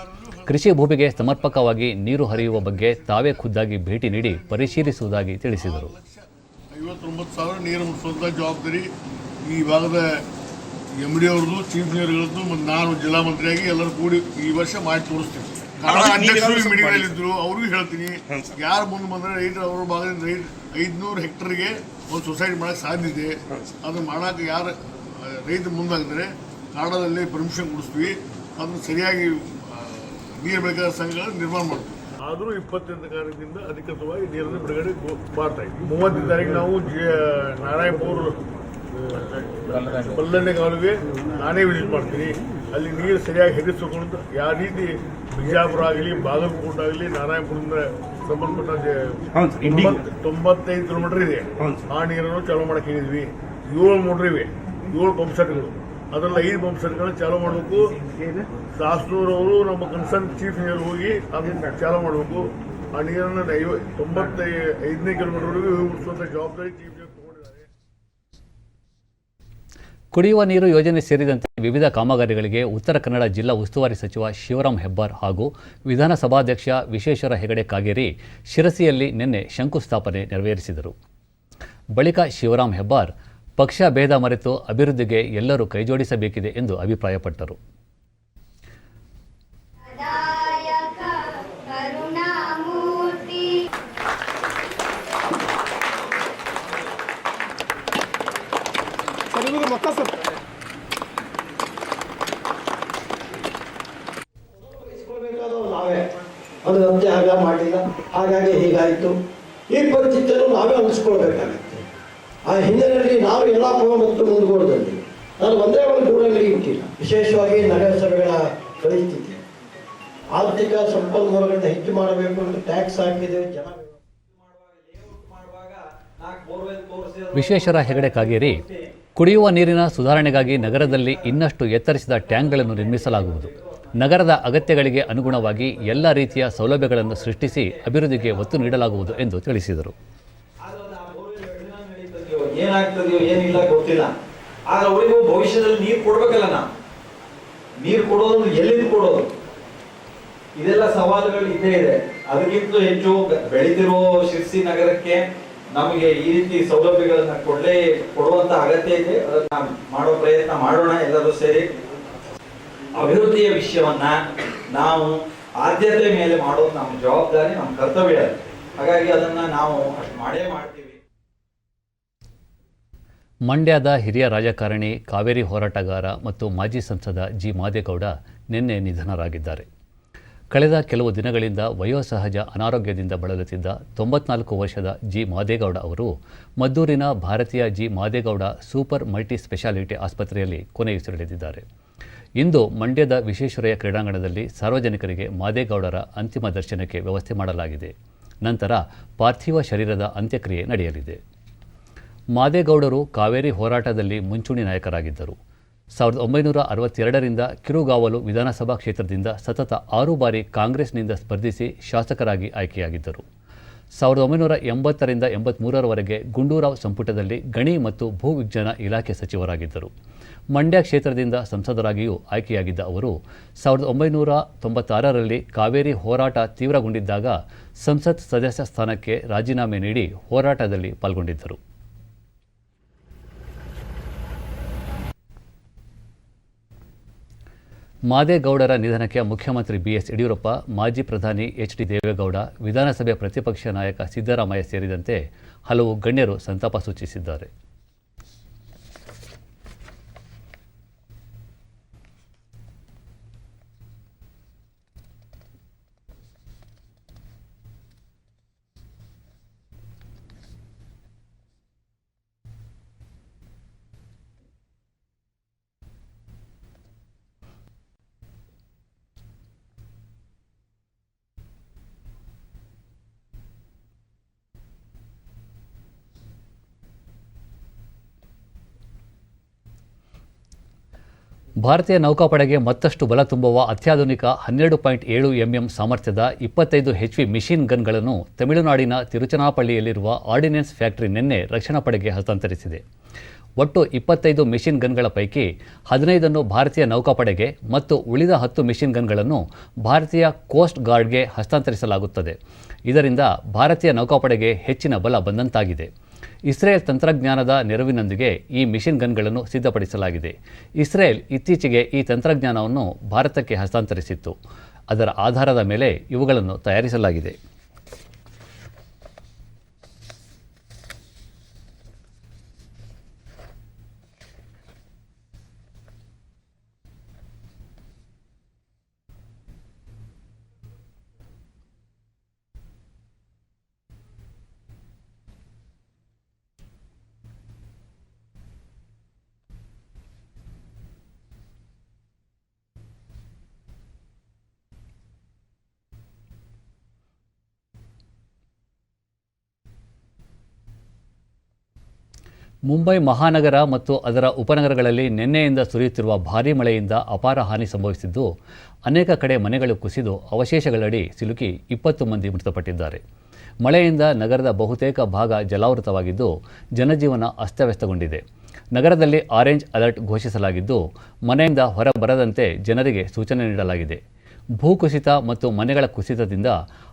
ಕೃಷಿ ಭೂಮಿಗೆ ಸಮರ್ಪಕವಾಗಿ ನೀರು ಹರಿಯುವ ಬಗ್ಗೆ ತಾವೇ ಖುದ್ದಾಗಿ ಭೇಟಿ ನೀಡಿ ಪರಿಶೀಲಿಸುವುದಾಗಿ ತಿಳಿಸಿದರು. 59,000 ನೀರು ಮುಟ್ಟಿಸುವಂಥ ಜವಾಬ್ದಾರಿ ಈ ಭಾಗದ MD ಅವ್ರದ್ದು, ಚೀಫ್ ಇಂಜಿನಿಯರ್ಗಳದ್ದು ಮತ್ತು ನಾನು ಜಿಲ್ಲಾ ಮಂತ್ರಿಯಾಗಿ ಎಲ್ಲರೂ ಕೂಡಿ ಈ ವರ್ಷ ಮಾಡಿ ತೋರಿಸ್ತೀವಿ. ಕನ್ನಡ ಅಧ್ಯಕ್ಷರು ಮೀಟಿಂಗ್ನಲ್ಲಿ ಇದ್ರು, ಅವ್ರಿಗೂ ಹೇಳ್ತೀನಿ, ಯಾರು ಮುಂದೆ ಬಂದರೆ ರೈತರು ಅವ್ರ ಭಾಗದಿಂದ 500 ಹೆಕ್ಟರ್ಗೆ ಒಂದು ಸೊಸೈಟಿ ಮಾಡೋಕ್ಕೆ ಸಾಧ್ಯ ಇದೆ. ಅದನ್ನು ಮಾಡೋಕೆ ಯಾರು ರೈತರು ಮುಂದಾಗಿದ್ರೆ ಕನ್ನಡದಲ್ಲಿ ಪರ್ಮಿಷನ್ ಕೊಡಿಸ್ತೀವಿ. ಅದನ್ನು ಸರಿಯಾಗಿ ನೀರು ಬೇಕಾದ ಸಂಘಗಳ ನಿರ್ಮಾಣ ಮಾಡ್ತೀವಿ. ಆದರೂ 28ನೇ ತಾರೀಕಿನಿಂದ ಅಧಿಕೃತವಾಗಿ ನೀರನ್ನು ಬಿಡುಗಡೆ ಮಾಡ್ತಾ ಇದ್ದೀವಿ. 30ನೇ ತಾರೀಕು ನಾವು ನಾರಾಯಣಪುರ ಬಲ್ಲಂಡೆ ಕಾಲುವೆ ನಾನೇ ವಿಸಿಟ್ ಮಾಡ್ತೀನಿ. ಅಲ್ಲಿ ನೀರು ಸರಿಯಾಗಿ ಹರಿಸಿಕೊಂಡು ಯಾವ ರೀತಿ ಬಿಜಾಪುರ ಆಗಲಿ, ಬಾಗಲಕೋಟೆ ಆಗಲಿ, ನಾರಾಯಣಪುರದಿಂದ ಸಂಬಂಧಪಟ್ಟ 95 ಕಿಲೋಮೀಟರ್ ಇದೆ. ಆ ನೀರನ್ನು ಚಾಲೂ ಮಾಡಕ್ಕೆ ಹೇಳಿದ್ವಿ. 7 ಮೋಟ್ರ್ ಇವೆ, 7 ಪಂಪ್ ಸೆಟ್ಗಳು. ಅದರಲ್ಲಿ 5 ಪಂಪ್ ಸೆಟ್ಗಳನ್ನ ಚಾಲೂ ಮಾಡಬೇಕು. ದಾಸನೂರವರು ನಮ್ಮ ಕನ್ಸರ್ನ್ ಚೀಫ್ ಇಂಜಿನಿಯರ್ ಹೋಗಿ ಅದನ್ನು ಚಾಲೂ ಮಾಡಬೇಕು. ಆ ನೀರನ್ನು 95ನೇ ಕಿಲೋಮೀಟರ್ವರೆಗೂ ಮುಟ್ಟಿಸುವಂಥ ಜವಾಬ್ದಾರಿ ಚೀಫ್ ಮಿನಿಸ್ಟರ್ ತಗೊಂಡಿದ್ದಾರೆ. ಕುಡಿಯುವ ನೀರು ಯೋಜನೆ ಸೇರಿದಂತೆ ವಿವಿಧ ಕಾಮಗಾರಿಗಳಿಗೆ ಉತ್ತರ ಕನ್ನಡ ಜಿಲ್ಲಾ ಉಸ್ತುವಾರಿ ಸಚಿವ ಶಿವರಾಂ ಹೆಬ್ಬಾರ್ ಹಾಗೂ ವಿಧಾನಸಭಾಧ್ಯಕ್ಷ ವಿಶ್ವೇಶ್ವರ ಹೆಗಡೆ ಕಾಗೇರಿ ಶಿರಸಿಯಲ್ಲಿ ನಿನ್ನೆ ಶಂಕುಸ್ಥಾಪನೆ ನೆರವೇರಿಸಿದರು. ಬಳಿಕ ಶಿವರಾಂ ಹೆಬ್ಬಾರ್ ಪಕ್ಷ ಭೇದ ಮರೆತು ಅಭಿವೃದ್ಧಿಗೆ ಎಲ್ಲರೂ ಕೈಜೋಡಿಸಬೇಕಿದೆ ಎಂದು ಅಭಿಪ್ರಾಯಪಟ್ಟರು. ನಾವೇ ಅದರಂತೆ ಆಗ ಮಾಡಲಿಲ್ಲ, ಹಾಗಾಗಿ ಹೀಗಾಯಿತು. ಈ ಪರಿಸ್ಥಿತಿಯನ್ನು ನಾವೇ ಅನಿಸ್ಕೊಳ್ಬೇಕಾಗುತ್ತೆ. ಆ ಹಿನ್ನೆಲೆಯಲ್ಲಿ ನಾವು ಎಲ್ಲ ಮತ್ತು ಮುಂದುವರೆದಲ್ಲಿ ನಾನು ಒಂದೇ ಒಂದು ಗೂಡಲ್ಲಿ ಇಟ್ಟಿಲ್ಲ. ವಿಶೇಷವಾಗಿ ನಗರಸಭೆಗಳ ಪರಿಸ್ಥಿತಿ, ಆರ್ಥಿಕ ಸಂಪನ್ಮೂಲಗಳನ್ನ ಹೆಚ್ಚು ಮಾಡಬೇಕು ಅಂತ ಟ್ಯಾಕ್ಸ್ ಹಾಕಿದೆ. ಜನ ವಿಶ್ವೇಶ್ವರ ಹೆಗಡೆ ಕಾಗೇರಿ ಕುಡಿಯುವ ನೀರಿನ ಸುಧಾರಣೆಗಾಗಿ ನಗರದಲ್ಲಿ ಇನ್ನಷ್ಟು ಎತ್ತರಿಸಿದ ಟ್ಯಾಂಕ್ಗಳನ್ನು ನಿರ್ಮಿಸಲಾಗುವುದು. ನಗರದ ಅಗತ್ಯಗಳಿಗೆ ಅನುಗುಣವಾಗಿ ಎಲ್ಲ ರೀತಿಯ ಸೌಲಭ್ಯಗಳನ್ನು ಸೃಷ್ಟಿಸಿ ಅಭಿವೃದ್ಧಿಗೆ ಒತ್ತು ನೀಡಲಾಗುವುದು ಎಂದು ತಿಳಿಸಿದರು. ಏನಾಗ್ತದೆಯೋ ಏನಿಲ್ಲ ಗೊತ್ತಿಲ್ಲ, ಆದ್ರೆ ಅವರಿಗೂ ಭವಿಷ್ಯದಲ್ಲಿ ನೀರು ಕೊಡ್ಬೇಕಲ್ಲ. ನಾವು ನೀರು ಕೊಡೋದು ಎಲ್ಲಿಂದ ಕೊಡೋದು, ಇದೆಲ್ಲ ಸವಾಲುಗಳು ಇದ್ದೇ ಇದೆ. ಅದಕ್ಕಿಂತ ಹೆಚ್ಚು ಬೆಳೆದಿರೋ ಶಿರ್ಸಿ ನಗರಕ್ಕೆ ನಮಗೆ ಈ ರೀತಿ ಸೌಲಭ್ಯಗಳನ್ನ ಕೊಡುವಂತ ಅಗತ್ಯ ಇದೆ. ಅದನ್ನ ಮಾಡೋ ಪ್ರಯತ್ನ ಮಾಡೋಣ ಎಲ್ಲರೂ ಸೇರಿ. ಅಭಿವೃದ್ಧಿಯ ವಿಷಯವನ್ನ ನಾವು ಆದ್ಯತೆ ಮೇಲೆ ಮಾಡೋದು ನಮ್ಮ ಜವಾಬ್ದಾರಿ, ನಮ್ಮ ಕರ್ತವ್ಯ. ಹಾಗಾಗಿ ಅದನ್ನ ನಾವು ಅಷ್ಟು ಮಾಡೇ ಮಾಡ್ತೀವಿ. ಮಂಡ್ಯದ ಹಿರಿಯ ರಾಜಕಾರಣಿ, ಕಾವೇರಿ ಹೋರಾಟಗಾರ ಮತ್ತು ಮಾಜಿ ಸಂಸದ ಜಿ ಮಾದೇಗೌಡ ನಿನ್ನೆ ನಿಧನರಾಗಿದ್ದಾರೆ. ಕಳೆದ ಕೆಲವು ದಿನಗಳಿಂದ ವಯೋಸಹಜ ಅನಾರೋಗ್ಯದಿಂದ ಬಳಲುತ್ತಿದ್ದ 94 ವರ್ಷದ ಜಿ ಮಾದೇಗೌಡ ಅವರು ಮದ್ದೂರಿನ ಭಾರತೀಯ G Madegowda super multi speciality ಆಸ್ಪತ್ರೆಯಲ್ಲಿ ಕೊನೆಯುಸಿರೆಳೆದಿದ್ದಾರೆ. ಇಂದು ಮಂಡ್ಯದ ವಿಶ್ವೇಶ್ವರಯ್ಯ ಕ್ರೀಡಾಂಗಣದಲ್ಲಿ ಸಾರ್ವಜನಿಕರಿಗೆ ಮಾದೇಗೌಡರ ಅಂತಿಮ ದರ್ಶನಕ್ಕೆ ವ್ಯವಸ್ಥೆ ಮಾಡಲಾಗಿದೆ. ನಂತರ ಪಾರ್ಥಿವ ಶರೀರದ ಅಂತ್ಯಕ್ರಿಯೆ ನಡೆಯಲಿದೆ. ಮಾದೇಗೌಡರು ಕಾವೇರಿ ಹೋರಾಟದಲ್ಲಿ ಮುಂಚೂಣಿ ನಾಯಕರಾಗಿದ್ದರು. 1962ರಿಂದ ಕಿರುಗಾವಲು ವಿಧಾನಸಭಾ ಕ್ಷೇತ್ರದಿಂದ ಸತತ 6 ಬಾರಿ ಕಾಂಗ್ರೆಸ್ನಿಂದ ಸ್ಪರ್ಧಿಸಿ ಶಾಸಕರಾಗಿ ಆಯ್ಕೆಯಾಗಿದ್ದರು. 1980ರಿಂದ 83ರವರೆಗೆ ಗುಂಡೂರಾವ್ ಸಂಪುಟದಲ್ಲಿ ಗಣಿ ಮತ್ತು ಭೂವಿಜ್ಞಾನ ಇಲಾಖೆ ಸಚಿವರಾಗಿದ್ದರು. ಮಂಡ್ಯ ಕ್ಷೇತ್ರದಿಂದ ಸಂಸದರಾಗಿಯೂ ಆಯ್ಕೆಯಾಗಿದ್ದ ಅವರು 1996ರಲ್ಲಿ ಕಾವೇರಿ ಹೋರಾಟ ತೀವ್ರಗೊಂಡಿದ್ದಾಗ ಸಂಸತ್ ಸದಸ್ಯ ಸ್ಥಾನಕ್ಕೆ ರಾಜೀನಾಮೆ ನೀಡಿ ಹೋರಾಟದಲ್ಲಿ ಪಾಲ್ಗೊಂಡಿದ್ದರು. ಮಾದೇಗೌಡರ ನಿಧನಕ್ಕೆ ಮುಖ್ಯಮಂತ್ರಿ ಬಿಎಸ್ ಯಡಿಯೂರಪ್ಪ, ಮಾಜಿ ಪ್ರಧಾನಿ ಎಚ್.ಡಿ. ದೇವೇಗೌಡ, ವಿಧಾನಸಭೆ ಪ್ರತಿಪಕ್ಷ ನಾಯಕ ಸಿದ್ದರಾಮಯ್ಯ ಸೇರಿದಂತೆ ಹಲವು ಗಣ್ಯರು ಸಂತಾಪ ಸೂಚಿಸಿದ್ದಾರೆ. ಭಾರತೀಯ ನೌಕಾಪಡೆಗೆ ಮತ್ತಷ್ಟು ಬಲ ತುಂಬುವ ಅತ್ಯಾಧುನಿಕ 12.7 mm ಸಾಮರ್ಥ್ಯದ 25 HV ಮಿಷಿನ್ ಗನ್ಗಳನ್ನು ತಮಿಳುನಾಡಿನ ತಿರುಚನಾಪಳ್ಳಿಯಲ್ಲಿರುವ ಆರ್ಡಿನೆನ್ಸ್ ಫ್ಯಾಕ್ಟರಿ ನಿನ್ನೆ ರಕ್ಷಣಾ ಪಡೆಗೆ ಹಸ್ತಾಂತರಿಸಿದೆ. ಒಟ್ಟು 25 ಮಿಷಿನ್ ಗನ್ಗಳ ಪೈಕಿ 15ಅನ್ನು ಭಾರತೀಯ ನೌಕಾಪಡೆಗೆ ಮತ್ತು ಉಳಿದ 10 ಮಿಷಿನ್ ಗನ್ಗಳನ್ನು ಭಾರತೀಯ ಕೋಸ್ಟ್ ಗಾರ್ಡ್ಗೆ ಹಸ್ತಾಂತರಿಸಲಾಗುತ್ತದೆ. ಇದರಿಂದ ಭಾರತೀಯ ನೌಕಾಪಡೆಗೆ ಹೆಚ್ಚಿನ ಬಲ ಬಂದಂತಾಗಿದೆ. ಇಸ್ರೇಲ್ ತಂತ್ರಜ್ಞಾನದ ನೆರವಿನೊಂದಿಗೆ ಈ ಮಿಷಿನ್ ಗನ್ಗಳನ್ನು ಸಿದ್ಧಪಡಿಸಲಾಗಿದೆ. ಇಸ್ರೇಲ್ ಇತ್ತೀಚೆಗೆ ಈ ತಂತ್ರಜ್ಞಾನವನ್ನು ಭಾರತಕ್ಕೆ ಹಸ್ತಾಂತರಿಸಿತ್ತು. ಅದರ ಆಧಾರದ ಮೇಲೆ ಇವುಗಳನ್ನು ತಯಾರಿಸಲಾಗಿದೆ. ಮುಂಬೈ ಮಹಾನಗರ ಮತ್ತು ಅದರ ಉಪನಗರಗಳಲ್ಲಿ ನಿನ್ನೆಯಿಂದ ಸುರಿಯುತ್ತಿರುವ ಭಾರೀ ಮಳೆಯಿಂದ ಅಪಾರ ಹಾನಿ ಸಂಭವಿಸಿದ್ದು ಅನೇಕ ಕಡೆ ಮನೆಗಳು ಕುಸಿದು ಅವಶೇಷಗಳಡಿ ಸಿಲುಕಿ 20 ಮಂದಿ ಮೃತಪಟ್ಟಿದ್ದಾರೆ. ಮಳೆಯಿಂದ ನಗರದ ಬಹುತೇಕ ಭಾಗ ಜಲಾವೃತವಾಗಿದ್ದು ಜನಜೀವನ ಅಸ್ತವ್ಯಸ್ತಗೊಂಡಿದೆ. ನಗರದಲ್ಲಿ ಆರೆಂಜ್ ಅಲರ್ಟ್ ಘೋಷಿಸಲಾಗಿದ್ದು ಮನೆಯಿಂದ ಹೊರಬರದಂತೆ ಜನರಿಗೆ ಸೂಚನೆ ನೀಡಲಾಗಿದೆ. ಭೂಕುಸಿತ ಮತ್ತು ಮನೆಗಳ ಕುಸಿತದಿಂದ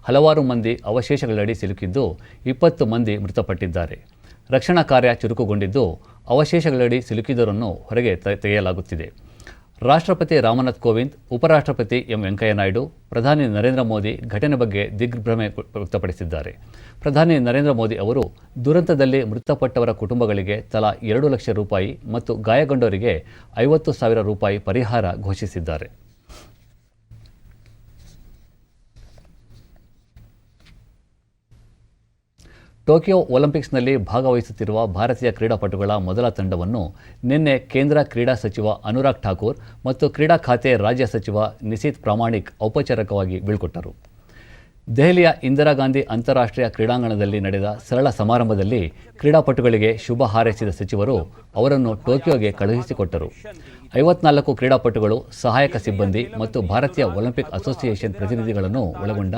ಹಲವಾರು ಮಂದಿ ಅವಶೇಷಗಳಡಿ ಸಿಲುಕಿದ್ದು 20 ಮಂದಿ ಮೃತಪಟ್ಟಿದ್ದಾರೆ. ರಕ್ಷಣಾ ಕಾರ್ಯ ಚುರುಕುಗೊಂಡಿದ್ದು ಅವಶೇಷಗಳಡಿ ಸಿಲುಕಿದವರನ್ನು ಹೊರಗೆ ತೆಗೆಯಲಾಗುತ್ತಿದೆ. ರಾಷ್ಟ್ರಪತಿ ರಾಮನಾಥ್ ಕೋವಿಂದ್, ಉಪರಾಷ್ಟ್ರಪತಿ ಎಂ ವೆಂಕಯ್ಯ ನಾಯ್ಡು, ಪ್ರಧಾನಿ ನರೇಂದ್ರ ಮೋದಿ ಘಟನೆ ಬಗ್ಗೆ ದಿಗ್ಭ್ರಮೆ ವ್ಯಕ್ತಪಡಿಸಿದ್ದಾರೆ. ಪ್ರಧಾನಿ ನರೇಂದ್ರ ಮೋದಿ ಅವರು ದುರಂತದಲ್ಲಿ ಮೃತಪಟ್ಟವರ ಕುಟುಂಬಗಳಿಗೆ ತಲಾ 2 ಲಕ್ಷ ರೂಪಾಯಿ ಮತ್ತು ಗಾಯಗೊಂಡವರಿಗೆ 50,000 ರೂಪಾಯಿ ಪರಿಹಾರ ಘೋಷಿಸಿದ್ದಾರೆ. ಟೋಕಿಯೋ ಒಲಿಂಪಿಕ್ಸ್ನಲ್ಲಿ ಭಾಗವಹಿಸುತ್ತಿರುವ ಭಾರತೀಯ ಕ್ರೀಡಾಪಟುಗಳ ಮೊದಲ ತಂಡವನ್ನು ನಿನ್ನೆ ಕೇಂದ್ರ ಕ್ರೀಡಾ ಸಚಿವ ಅನುರಾಗ್ ಠಾಕೂರ್ ಮತ್ತು ಕ್ರೀಡಾ ಖಾತೆ ರಾಜ್ಯ ಸಚಿವ ನಿಶೀತ್ ಪ್ರಾಮಾಣಿಕ್ ಔಪಚಾರಿಕವಾಗಿ ಬೀಳ್ಕೊಟ್ಟರು. ದೆಹಲಿಯ ಇಂದಿರಾ ಗಾಂಧಿ ಅಂತಾರಾಷ್ಟ್ರೀಯ ಕ್ರೀಡಾಂಗಣದಲ್ಲಿ ನಡೆದ ಸರಳ ಸಮಾರಂಭದಲ್ಲಿ ಕ್ರೀಡಾಪಟುಗಳಿಗೆ ಶುಭ ಹಾರೈಸಿದ ಸಚಿವರು ಅವರನ್ನು ಟೋಕಿಯೋಗೆ ಕಳುಹಿಸಿಕೊಟ್ಟರು. 54 ಕ್ರೀಡಾಪಟುಗಳು, ಸಹಾಯಕ ಸಿಬ್ಬಂದಿ ಮತ್ತು ಭಾರತೀಯ ಒಲಿಂಪಿಕ್ ಅಸೋಸಿಯೇಷನ್ ಪ್ರತಿನಿಧಿಗಳನ್ನು ಒಳಗೊಂಡ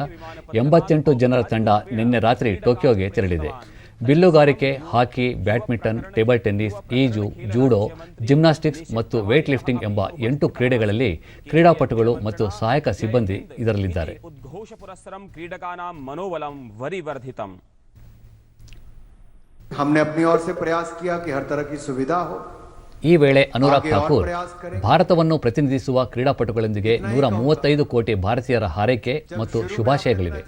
88 ಜನರ ತಂಡ ನಿನ್ನೆ ರಾತ್ರಿ ಟೋಕಿಯೋಗೆ ತೆರಳಿದೆ. ಬಿಲ್ಲುಗಾರಿಕೆ, ಹಾಕಿ, ಬ್ಯಾಡ್ಮಿಂಟನ್, ಟೇಬಲ್ ಟೆನ್ನಿಸ್, ಈಜು, ಜೂಡೋ, ಜಿಮ್ನಾಸ್ಟಿಕ್ಸ್ ಮತ್ತು ವೇಟ್ ಲಿಫ್ಟಿಂಗ್ ಎಂಬ 8 ಕ್ರೀಡೆಗಳಲ್ಲಿ ಕ್ರೀಡಾಪಟುಗಳು ಮತ್ತು ಸಹಾಯಕ ಸಿಬ್ಬಂದಿ ಇದರಲ್ಲಿದ್ದಾರೆ. हमने अपनी ओर से प्रयास किया कि हर तरह की सुविधा हो. ಈ ವೇಳೆ ಅನುರಾಗ್ ಠಾಕೂರ್ ಭಾರತವನ್ನು ಪ್ರತಿನಿಧಿಸುವ ಕ್ರೀಡಾಪಟುಗಳೊಂದಿಗೆ 135 ಕೋಟಿ ಭಾರತೀಯರ ಹಾರೈಕೆ ಮತ್ತು ಶುಭಾಶಯಗಳಿವೆ.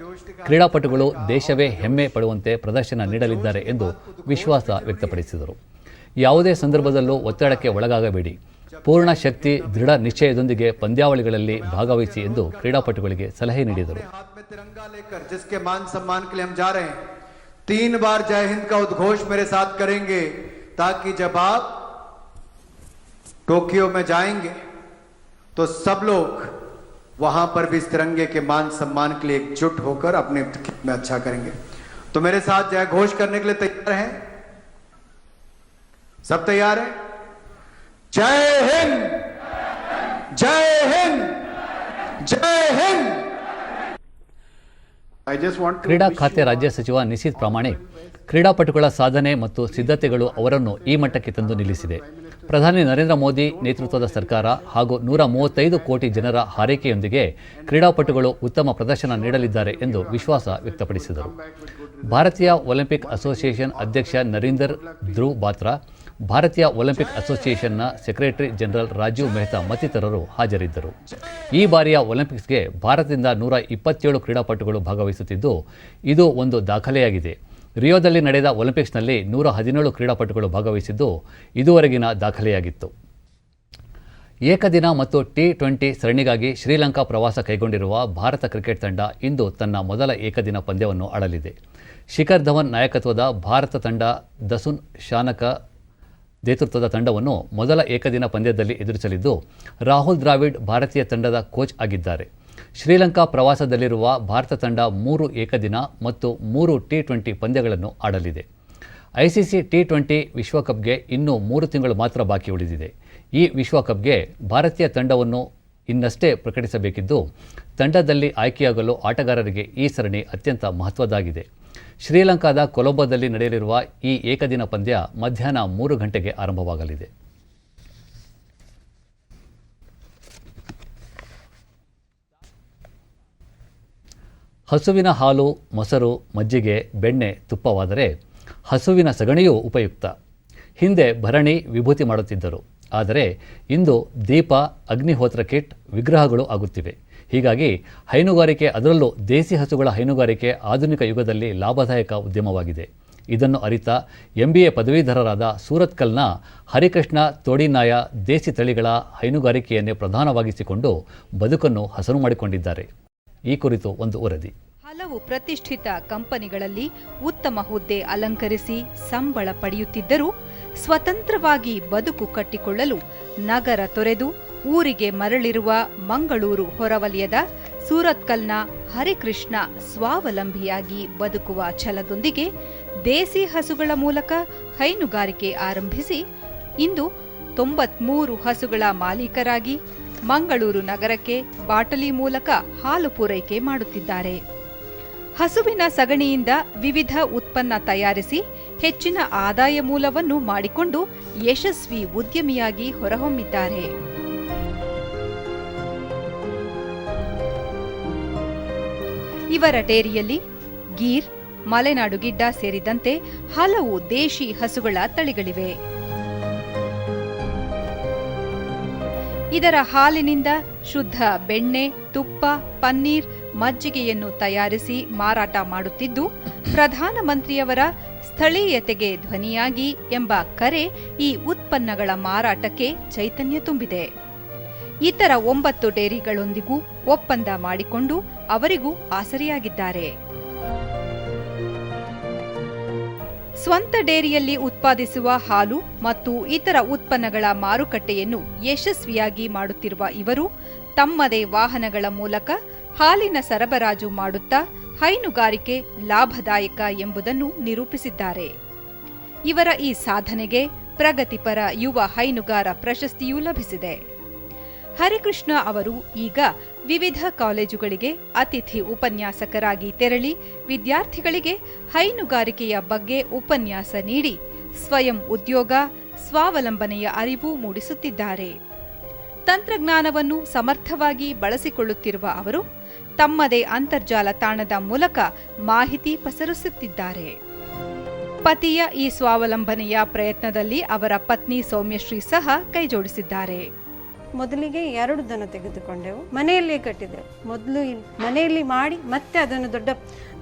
ಕ್ರೀಡಾಪಟುಗಳು ದೇಶವೇ ಹೆಮ್ಮೆ ಪಡುವಂತೆ ಪ್ರದರ್ಶನ ನೀಡಲಿದ್ದಾರೆ ಎಂದು ವಿಶ್ವಾಸ ವ್ಯಕ್ತಪಡಿಸಿದರು. ಯಾವುದೇ ಸಂದರ್ಭದಲ್ಲೂ ಒತ್ತಡಕ್ಕೆ ಒಳಗಾಗಬೇಡಿ, ಪೂರ್ಣ ಶಕ್ತಿ, ದೃಢ ನಿಶ್ಚಯದೊಂದಿಗೆ ಪಂದ್ಯಾವಳಿಗಳಲ್ಲಿ ಭಾಗವಹಿಸಿ ಎಂದು ಕ್ರೀಡಾಪಟುಗಳಿಗೆ ಸಲಹೆ ನೀಡಿದರು. 3 बार जय हिंद का उद्घोष मेरे साथ करेंगे ताकि जब आप टोक्यो में जाएंगे तो सब लोग वहां पर भी इस तिरंगे के मान सम्मान के लिए एकजुट होकर अपने में अच्छा करेंगे. तो मेरे साथ जय घोष करने के लिए तैयार हैं? सब तैयार हैं? जय हिंद, जय हिंद, जय हिंद. ಕ್ರೀಡಾ ಖಾತೆ ರಾಜ್ಯ ಸಚಿವ ನಿಶೀತ್ ಪ್ರಾಮಾಣಿಕ್, ಕ್ರೀಡಾಪಟುಗಳ ಸಾಧನೆ ಮತ್ತು ಸಿದ್ಧತೆಗಳು ಅವರನ್ನು ಈ ಮಟ್ಟಕ್ಕೆ ತಂದು ನಿಲ್ಲಿಸಿದೆ. ಪ್ರಧಾನಿ ನರೇಂದ್ರ ಮೋದಿ ನೇತೃತ್ವದ ಸರ್ಕಾರ ಹಾಗೂ 135 ಕೋಟಿ ಜನರ ಹಾರೈಕೆಯೊಂದಿಗೆ ಕ್ರೀಡಾಪಟುಗಳು ಉತ್ತಮ ಪ್ರದರ್ಶನ ನೀಡಲಿದ್ದಾರೆ ಎಂದು ವಿಶ್ವಾಸ ವ್ಯಕ್ತಪಡಿಸಿದರು. ಭಾರತೀಯ ಒಲಿಂಪಿಕ್ ಅಸೋಸಿಯೇಷನ್ ಅಧ್ಯಕ್ಷ ನರೀಂದರ್ ಧ್ರುವ್ ಬಾತ್ರಾ, ಭಾರತೀಯ ಒಲಿಂಪಿಕ್ ಅಸೋಸಿಯೇಷನ್ನ ಸೆಕ್ರೆಟರಿ ಜನರಲ್ ರಾಜೀವ್ ಮೆಹ್ತಾ ಮತ್ತಿತರರು ಹಾಜರಿದ್ದರು. ಈ ಬಾರಿಯ ಒಲಿಂಪಿಕ್ಸ್ಗೆ ಭಾರತದಿಂದ 127 ಕ್ರೀಡಾಪಟುಗಳು ಭಾಗವಹಿಸುತ್ತಿದ್ದು ಇದು ಒಂದು ದಾಖಲೆಯಾಗಿದೆ. ರಿಯೋದಲ್ಲಿ ನಡೆದ ಒಲಿಂಪಿಕ್ಸ್ನಲ್ಲಿ 117 ಕ್ರೀಡಾಪಟುಗಳು ಭಾಗವಹಿಸಿದ್ದು ಇದುವರೆಗಿನ ದಾಖಲೆಯಾಗಿತ್ತು. ಏಕದಿನ ಮತ್ತು T20 ಸರಣಿಗಾಗಿ ಶ್ರೀಲಂಕಾ ಪ್ರವಾಸ ಕೈಗೊಂಡಿರುವ ಭಾರತ ಕ್ರಿಕೆಟ್ ತಂಡ ಇಂದು ತನ್ನ ಮೊದಲ ಏಕದಿನ ಪಂದ್ಯವನ್ನು ಆಡಲಿದೆ. ಶಿಖರ್ ಧವನ್ ನಾಯಕತ್ವದ ಭಾರತ ತಂಡ ದಸುನ್ ಶಾನಕ ನೇತೃತ್ವದ ತಂಡವನ್ನು ಮೊದಲ ಏಕದಿನ ಪಂದ್ಯದಲ್ಲಿ ಎದುರಿಸಲಿದ್ದು ರಾಹುಲ್ ದ್ರಾವಿಡ್ ಭಾರತೀಯ ತಂಡದ ಕೋಚ್ ಆಗಿದ್ದಾರೆ. ಶ್ರೀಲಂಕಾ ಪ್ರವಾಸದಲ್ಲಿರುವ ಭಾರತ ತಂಡ 3 ಏಕದಿನ ಮತ್ತು 3 T20 ಪಂದ್ಯಗಳನ್ನು ಆಡಲಿದೆ. ಐಸಿಸಿ T20 ವಿಶ್ವಕಪ್ಗೆ ಇನ್ನೂ 3 ತಿಂಗಳು ಮಾತ್ರ ಬಾಕಿ ಉಳಿದಿದೆ. ಈ ವಿಶ್ವಕಪ್ಗೆ ಭಾರತೀಯ ತಂಡವನ್ನು ಇನ್ನಷ್ಟೇ ಪ್ರಕಟಿಸಬೇಕಿದ್ದು ತಂಡದಲ್ಲಿ ಆಯ್ಕೆಯಾಗಲು ಆಟಗಾರರಿಗೆ ಈ ಸರಣಿ ಅತ್ಯಂತ ಮಹತ್ವದ್ದಾಗಿದೆ. ಶ್ರೀಲಂಕಾದ ಕೊಲಂಬೋದಲ್ಲಿ ನಡೆಯಲಿರುವ ಈ ಏಕದಿನ ಪಂದ್ಯ ಮಧ್ಯಾಹ್ನ 3 ಗಂಟೆಗೆ ಆರಂಭವಾಗಲಿದೆ. ಹಸುವಿನ ಹಾಲು, ಮೊಸರು, ಮಜ್ಜಿಗೆ, ಬೆಣ್ಣೆ, ತುಪ್ಪವಾದರೆ ಹಸುವಿನ ಸಗಣಿಯೂ ಉಪಯುಕ್ತ. ಹಿಂದೆ ಭರಣಿ, ವಿಭೂತಿ ಮಾಡುತ್ತಿದ್ದರು. ಆದರೆ ಇಂದು ದೀಪ, ಅಗ್ನಿಹೋತ್ರ ಕಿಟ್, ವಿಗ್ರಹಗಳು ಆಗುತ್ತಿವೆ. ಹೀಗಾಗಿ ಹೈನುಗಾರಿಕೆ, ಅದರಲ್ಲೂ ದೇಸಿ ಹಸುಗಳ ಹೈನುಗಾರಿಕೆ ಆಧುನಿಕ ಯುಗದಲ್ಲಿ ಲಾಭದಾಯಕ ಉದ್ಯಮವಾಗಿದೆ. ಇದನ್ನು ಅರಿತ MBA ಪದವೀಧರರಾದ ಸೂರತ್ಕಲ್ನ ಹರಿಕೃಷ್ಣ ತೋಡಿನಾಯ ದೇಸಿ ತಳಿಗಳ ಹೈನುಗಾರಿಕೆಯನ್ನೇ ಪ್ರಧಾನವಾಗಿಸಿಕೊಂಡು ಬದುಕನ್ನು ಹಸನು ಮಾಡಿಕೊಂಡಿದ್ದಾರೆ. ಈ ಕುರಿತು ಒಂದು ವರದಿ. ಹಲವು ಪ್ರತಿಷ್ಠಿತ ಕಂಪನಿಗಳಲ್ಲಿ ಉತ್ತಮ ಹುದ್ದೆ ಅಲಂಕರಿಸಿ ಸಂಬಳ ಪಡೆಯುತ್ತಿದ್ದರೂ ಸ್ವತಂತ್ರವಾಗಿ ಬದುಕು ಕಟ್ಟಿಕೊಳ್ಳಲು ನಗರ ತೊರೆದು ಊರಿಗೆ ಮರಳಿರುವ ಮಂಗಳೂರು ಹೊರವಲಯದ ಸೂರತ್ಕಲ್ನ ಹರಿಕೃಷ್ಣ ಸ್ವಾವಲಂಬಿಯಾಗಿ ಬದುಕುವ ಛಲದೊಂದಿಗೆ ದೇಸಿ ಹಸುಗಳ ಮೂಲಕ ಹೈನುಗಾರಿಕೆ ಆರಂಭಿಸಿ ಇಂದು 93 ಹಸುಗಳ ಮಾಲೀಕರಾಗಿ ಮಂಗಳೂರು ನಗರಕ್ಕೆ ಬಾಟಲಿ ಮೂಲಕ ಹಾಲು ಪೂರೈಕೆ ಮಾಡುತ್ತಿದ್ದಾರೆ. ಹಸುವಿನ ಸಗಣಿಯಿಂದ ವಿವಿಧ ಉತ್ಪನ್ನ ತಯಾರಿಸಿ ಹೆಚ್ಚಿನ ಆದಾಯ ಮೂಲವನ್ನು ಮಾಡಿಕೊಂಡು ಯಶಸ್ವಿ ಉದ್ಯಮಿಯಾಗಿ ಹೊರಹೊಮ್ಮಿದ್ದಾರೆ. ಇವರ ಡೇರಿಯಲ್ಲಿ ಗೀರ್, ಮಲೆನಾಡು ಗಿಡ್ಡ ಸೇರಿದಂತೆ ಹಲವು ದೇಶಿ ಹಸುಗಳ ತಳಿಗಳಿವೆ. ಇದರ ಹಾಲಿನಿಂದ ಶುದ್ಧ ಬೆಣ್ಣೆ, ತುಪ್ಪ, ಪನ್ನೀರ್, ಮಜ್ಜಿಗೆಯನ್ನು ತಯಾರಿಸಿ ಮಾರಾಟ ಮಾಡುತ್ತಿದ್ದು, ಪ್ರಧಾನಮಂತ್ರಿಯವರ ಸ್ಥಳೀಯತೆಗೆ ಧ್ವನಿಯಾಗಿ ಎಂಬ ಕರೆ ಈ ಉತ್ಪನ್ನಗಳ ಮಾರಾಟಕ್ಕೆ ಚೈತನ್ಯ ತುಂಬಿದೆ. ಇತರ 9 ಡೇರಿಗಳೊಂದಿಗೂ ಒಪ್ಪಂದ ಮಾಡಿಕೊಂಡು ಅವರಿಗೂ ಆಸರೆಯಾಗಿದ್ದಾರೆ. ಸ್ವಂತ ಡೇರಿಯಲ್ಲಿ ಉತ್ಪಾದಿಸುವ ಹಾಲು ಮತ್ತು ಇತರ ಉತ್ಪನ್ನಗಳ ಮಾರುಕಟ್ಟೆಯನ್ನು ಯಶಸ್ವಿಯಾಗಿ ಮಾಡುತ್ತಿರುವ ಇವರು ತಮ್ಮದೇ ವಾಹನಗಳ ಮೂಲಕ ಹಾಲಿನ ಸರಬರಾಜು ಮಾಡುತ್ತಾ ಹೈನುಗಾರಿಕೆ ಲಾಭದಾಯಕ ಎಂಬುದನ್ನು ನಿರೂಪಿಸಿದ್ದಾರೆ. ಇವರ ಈ ಸಾಧನೆಗೆ ಪ್ರಗತಿಪರ ಯುವ ಹೈನುಗಾರ ಪ್ರಶಸ್ತಿಯೂ ಲಭಿಸಿದೆ. ಹರಿಕೃಷ್ಣ ಅವರು ಈಗ ವಿವಿಧ ಕಾಲೇಜುಗಳಿಗೆ ಅತಿಥಿ ಉಪನ್ಯಾಸಕರಾಗಿ ತೆರಳಿ ವಿದ್ಯಾರ್ಥಿಗಳಿಗೆ ಹೈನುಗಾರಿಕೆಯ ಬಗ್ಗೆ ಉಪನ್ಯಾಸ ನೀಡಿ ಸ್ವಯಂ ಉದ್ಯೋಗ, ಸ್ವಾವಲಂಬನೆಯ ಅರಿವು ಮೂಡಿಸುತ್ತಿದ್ದಾರೆ. ತಂತ್ರಜ್ಞಾನವನ್ನು ಸಮರ್ಥವಾಗಿ ಬಳಸಿಕೊಳ್ಳುತ್ತಿರುವ ಅವರು ತಮ್ಮದೇ ಅಂತರ್ಜಾಲ ತಾಣದ ಮೂಲಕ ಮಾಹಿತಿ ಪಸರಿಸುತ್ತಿದ್ದಾರೆ. ಪತಿಯ ಈ ಸ್ವಾವಲಂಬನೆಯ ಪ್ರಯತ್ನದಲ್ಲಿ ಅವರ ಪತ್ನಿ ಸೌಮ್ಯಶ್ರೀ ಸಹ ಕೈಜೋಡಿಸಿದ್ದಾರೆ. ಮೊದಲಿಗೆ 2 ದನ ತೆಗೆದುಕೊಂಡೆವು, ಮನೆಯಲ್ಲೇ ಕಟ್ಟಿದೆವು. ಮೊದಲು ಮನೆಯಲ್ಲಿ ಮಾಡಿ ಮತ್ತೆ ಅದನ್ನು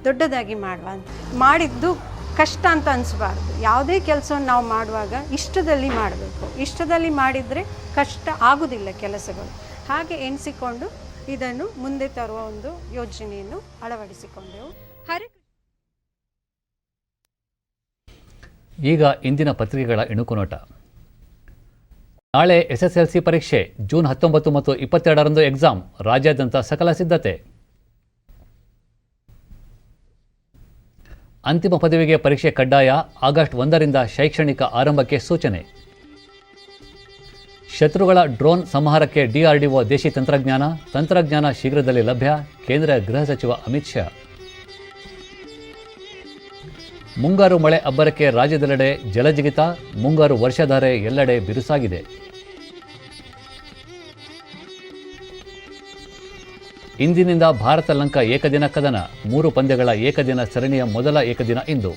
ದೊಡ್ಡದಾಗಿ ಮಾಡುವ ಅಂತ ಮಾಡಿದ್ದು ಕಷ್ಟ ಅಂತ ಅನಿಸಬಾರ್ದು. ಯಾವುದೇ ಕೆಲಸವನ್ನು ನಾವು ಮಾಡುವಾಗ ಇಷ್ಟದಲ್ಲಿ ಮಾಡಬೇಕು. ಇಷ್ಟದಲ್ಲಿ ಮಾಡಿದರೆ ಕಷ್ಟ ಆಗುವುದಿಲ್ಲ ಕೆಲಸಗಳು. ಹಾಗೆ ಎಣಿಸಿಕೊಂಡು ಇದನ್ನು ಮುಂದೆ ತರುವ ಒಂದು ಯೋಜನೆಯನ್ನು ಅಳವಡಿಸಿಕೊಂಡೆವು. ಈಗ ಇಂದಿನ ಪತ್ರಿಕೆಗಳ ಇಣುಕುನೋಟ. ನಾಳೆ SSLC ಪರೀಕ್ಷೆ, ಜೂನ್ 19 ಮತ್ತು 22ರಂದು ಎಕ್ಸಾಮ್, ರಾಜ್ಯಾದ್ಯಂತ ಸಕಲ ಸಿದ್ಧತೆ. ಅಂತಿಮ ಪದವಿಗೆ ಪರೀಕ್ಷೆ ಕಡ್ಡಾಯ, ಆಗಸ್ಟ್ 1ರಿಂದ ಶೈಕ್ಷಣಿಕ ಆರಂಭಕ್ಕೆ ಸೂಚನೆ. ಶತ್ರುಗಳ ಡ್ರೋನ್ ಸಂಹಾರಕ್ಕೆ DRDO ದೇಶಿ ತಂತ್ರಜ್ಞಾನ ಶೀಘ್ರದಲ್ಲಿ ಲಭ್ಯ, ಕೇಂದ್ರ ಗೃಹ ಸಚಿವ ಅಮಿತ್ ಶಾ. ಮುಂಗಾರು ಮಳೆ ಅಬ್ಬರಕ್ಕೆ ರಾಜ್ಯದೆಲ್ಲೆಡೆ ಜಲಜಿಗಿತ, ಮುಂಗಾರು ವರ್ಷಧಾರೆ ಎಲ್ಲೆಡೆ ಬಿರುಸಾಗಿದೆ. ಇಂದಿನಿಂದ ಭಾರತ ಲಂಕಾ ಏಕದಿನ ಕದನ, 3 ಪಂದ್ಯಗಳ ಏಕದಿನ ಸರಣಿಯ ಮೊದಲ ಏಕದಿನ ಇಂದು.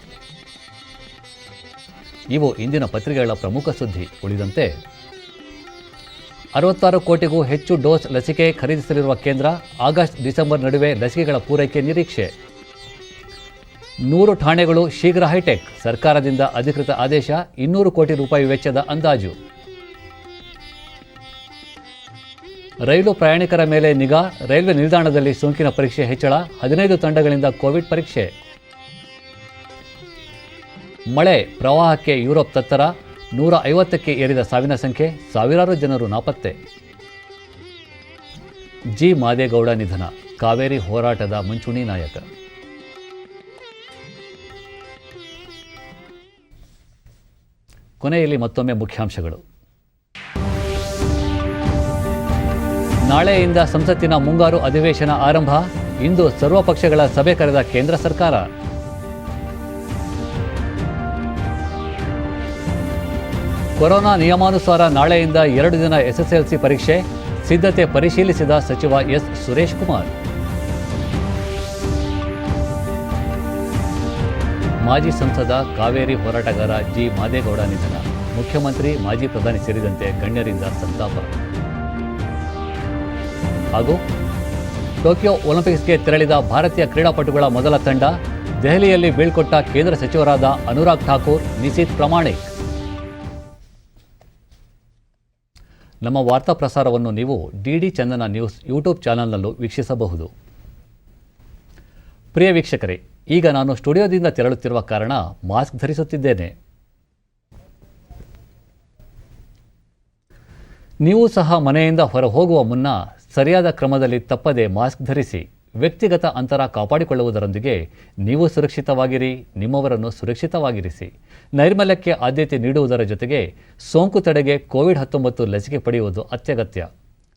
ಇವು ಇಂದಿನ ಪತ್ರಿಕೆಗಳ ಪ್ರಮುಖ ಸುದ್ದಿ. ಉಳಿದಂತೆ 66 ಕೋಟಿಗೂ ಹೆಚ್ಚು ಡೋಸ್ ಲಸಿಕೆ ಖರೀದಿಸಲಿರುವ ಕೇಂದ್ರ, ಆಗಸ್ಟ್ ಡಿಸೆಂಬರ್ ನಡುವೆ ಲಸಿಕೆಗಳ ಪೂರೈಕೆ ನಿರೀಕ್ಷೆ. 100 ಠಾಣೆಗಳು ಶೀಘ್ರ ಹೈಟೆಕ್, ಸರ್ಕಾರದಿಂದ ಅಧಿಕೃತ ಆದೇಶ, 200 ಕೋಟಿ ರೂಪಾಯಿ ವೆಚ್ಚದ ಅಂದಾಜು. ರೈಲು ಪ್ರಯಾಣಿಕರ ಮೇಲೆ ನಿಗಾ, ರೈಲ್ವೆ ನಿಲ್ದಾಣದಲ್ಲಿ ಸೋಂಕಿನ ಪರೀಕ್ಷೆ ಹೆಚ್ಚಳ, 15 ತಂಡಗಳಿಂದ ಕೋವಿಡ್ ಪರೀಕ್ಷೆ. ಮಳೆ ಪ್ರವಾಹಕ್ಕೆ ಯುರೋಪ್ ತತ್ತರ, 150ಕ್ಕೆ ಏರಿದ ಸಾವಿನ ಸಂಖ್ಯೆ, ಸಾವಿರಾರು ಜನರು ನಾಪತ್ತೆ. ಜಿ ಮಾದೇಗೌಡ ನಿಧನ, ಕಾವೇರಿ ಹೋರಾಟದ ಮುಂಚೂಣಿ ನಾಯಕ. ಕೊನೆಯಲ್ಲಿ ಮತ್ತೊಮ್ಮೆ ಮುಖ್ಯಾಂಶಗಳು. ನಾಳೆಯಿಂದ ಸಂಸತ್ತಿನ ಮುಂಗಾರು ಅಧಿವೇಶನ ಆರಂಭ, ಇಂದು ಸರ್ವಪಕ್ಷಗಳ ಸಭೆ ಕರೆದ ಕೇಂದ್ರ ಸರ್ಕಾರ. ಕೊರೋನಾ ನಿಯಮಾನುಸಾರ ನಾಳೆಯಿಂದ 2 ದಿನ SSLC ಪರೀಕ್ಷೆ, ಸಿದ್ಧತೆ ಪರಿಶೀಲಿಸಿದ ಸಚಿವ ಎಸ್ ಸುರೇಶ್ ಕುಮಾರ್. ಮಾಜಿ ಸಂಸದ ಕಾವೇರಿ ಹೋರಾಟಗಾರ ಜಿ ಮಾದೇಗೌಡ ನಿಧನ, ಮುಖ್ಯಮಂತ್ರಿ, ಮಾಜಿ ಪ್ರಧಾನಿ ಸೇರಿದಂತೆ ಗಣ್ಯರಿಂದ ಸಂತಾಪ. ಹಾಗೂ ಟೋಕಿಯೋ ಒಲಿಂಪಿಕ್ಸ್ಗೆ ತೆರಳಿದ ಭಾರತೀಯ ಕ್ರೀಡಾಪಟುಗಳ ಮೊದಲ ತಂಡ, ದೆಹಲಿಯಲ್ಲಿ ಬೀಳ್ಕೊಟ್ಟ ಕೇಂದ್ರ ಸಚಿವರಾದ ಅನುರಾಗ್ ಠಾಕೂರ್, ನಿಶೀತ್ ಪ್ರಾಮಾಣಿಕ್. ನಮ್ಮ ವಾರ್ತಾ ಪ್ರಸಾರವನ್ನು ನೀವು ಡಿಡಿ ಚಂದನ ನ್ಯೂಸ್ ಯೂಟ್ಯೂಬ್ ಚಾನಲ್ನಲ್ಲೂ ವೀಕ್ಷಿಸಬಹುದು. ಪ್ರಿಯ ವೀಕ್ಷಕರೇ, ಈಗ ನಾನು ಸ್ಟುಡಿಯೋದಿಂದ ತೆರಳುತ್ತಿರುವ ಕಾರಣ ಮಾಸ್ಕ್ ಧರಿಸುತ್ತಿದ್ದೇನೆ. ನೀವು ಸಹ ಮನೆಯಿಂದ ಹೊರ ಹೋಗುವ ಮುನ್ನ ಸರಿಯಾದ ಕ್ರಮದಲ್ಲಿ ತಪ್ಪದೆ ಮಾಸ್ಕ್ ಧರಿಸಿ. ವ್ಯಕ್ತಿಗತ ಅಂತರ ಕಾಪಾಡಿಕೊಳ್ಳುವುದರೊಂದಿಗೆ ನೀವು ಸುರಕ್ಷಿತವಾಗಿರಿ, ನಿಮ್ಮವರನ್ನು ಸುರಕ್ಷಿತವಾಗಿರಿಸಿ. ನೈರ್ಮಲ್ಯಕ್ಕೆ ಆದ್ಯತೆ ನೀಡುವುದರ ಜೊತೆಗೆ ಸೋಂಕು ತಡೆಗೆ ಕೋವಿಡ್-19 ಲಸಿಕೆ ಪಡೆಯುವುದು ಅತ್ಯಗತ್ಯ.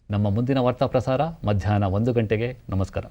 ನಮ್ಮ ಮುಂದಿನ ವಾರ್ತಾ ಪ್ರಸಾರ ಮಧ್ಯಾಹ್ನ 1 ಗಂಟೆಗೆ. ನಮಸ್ಕಾರ.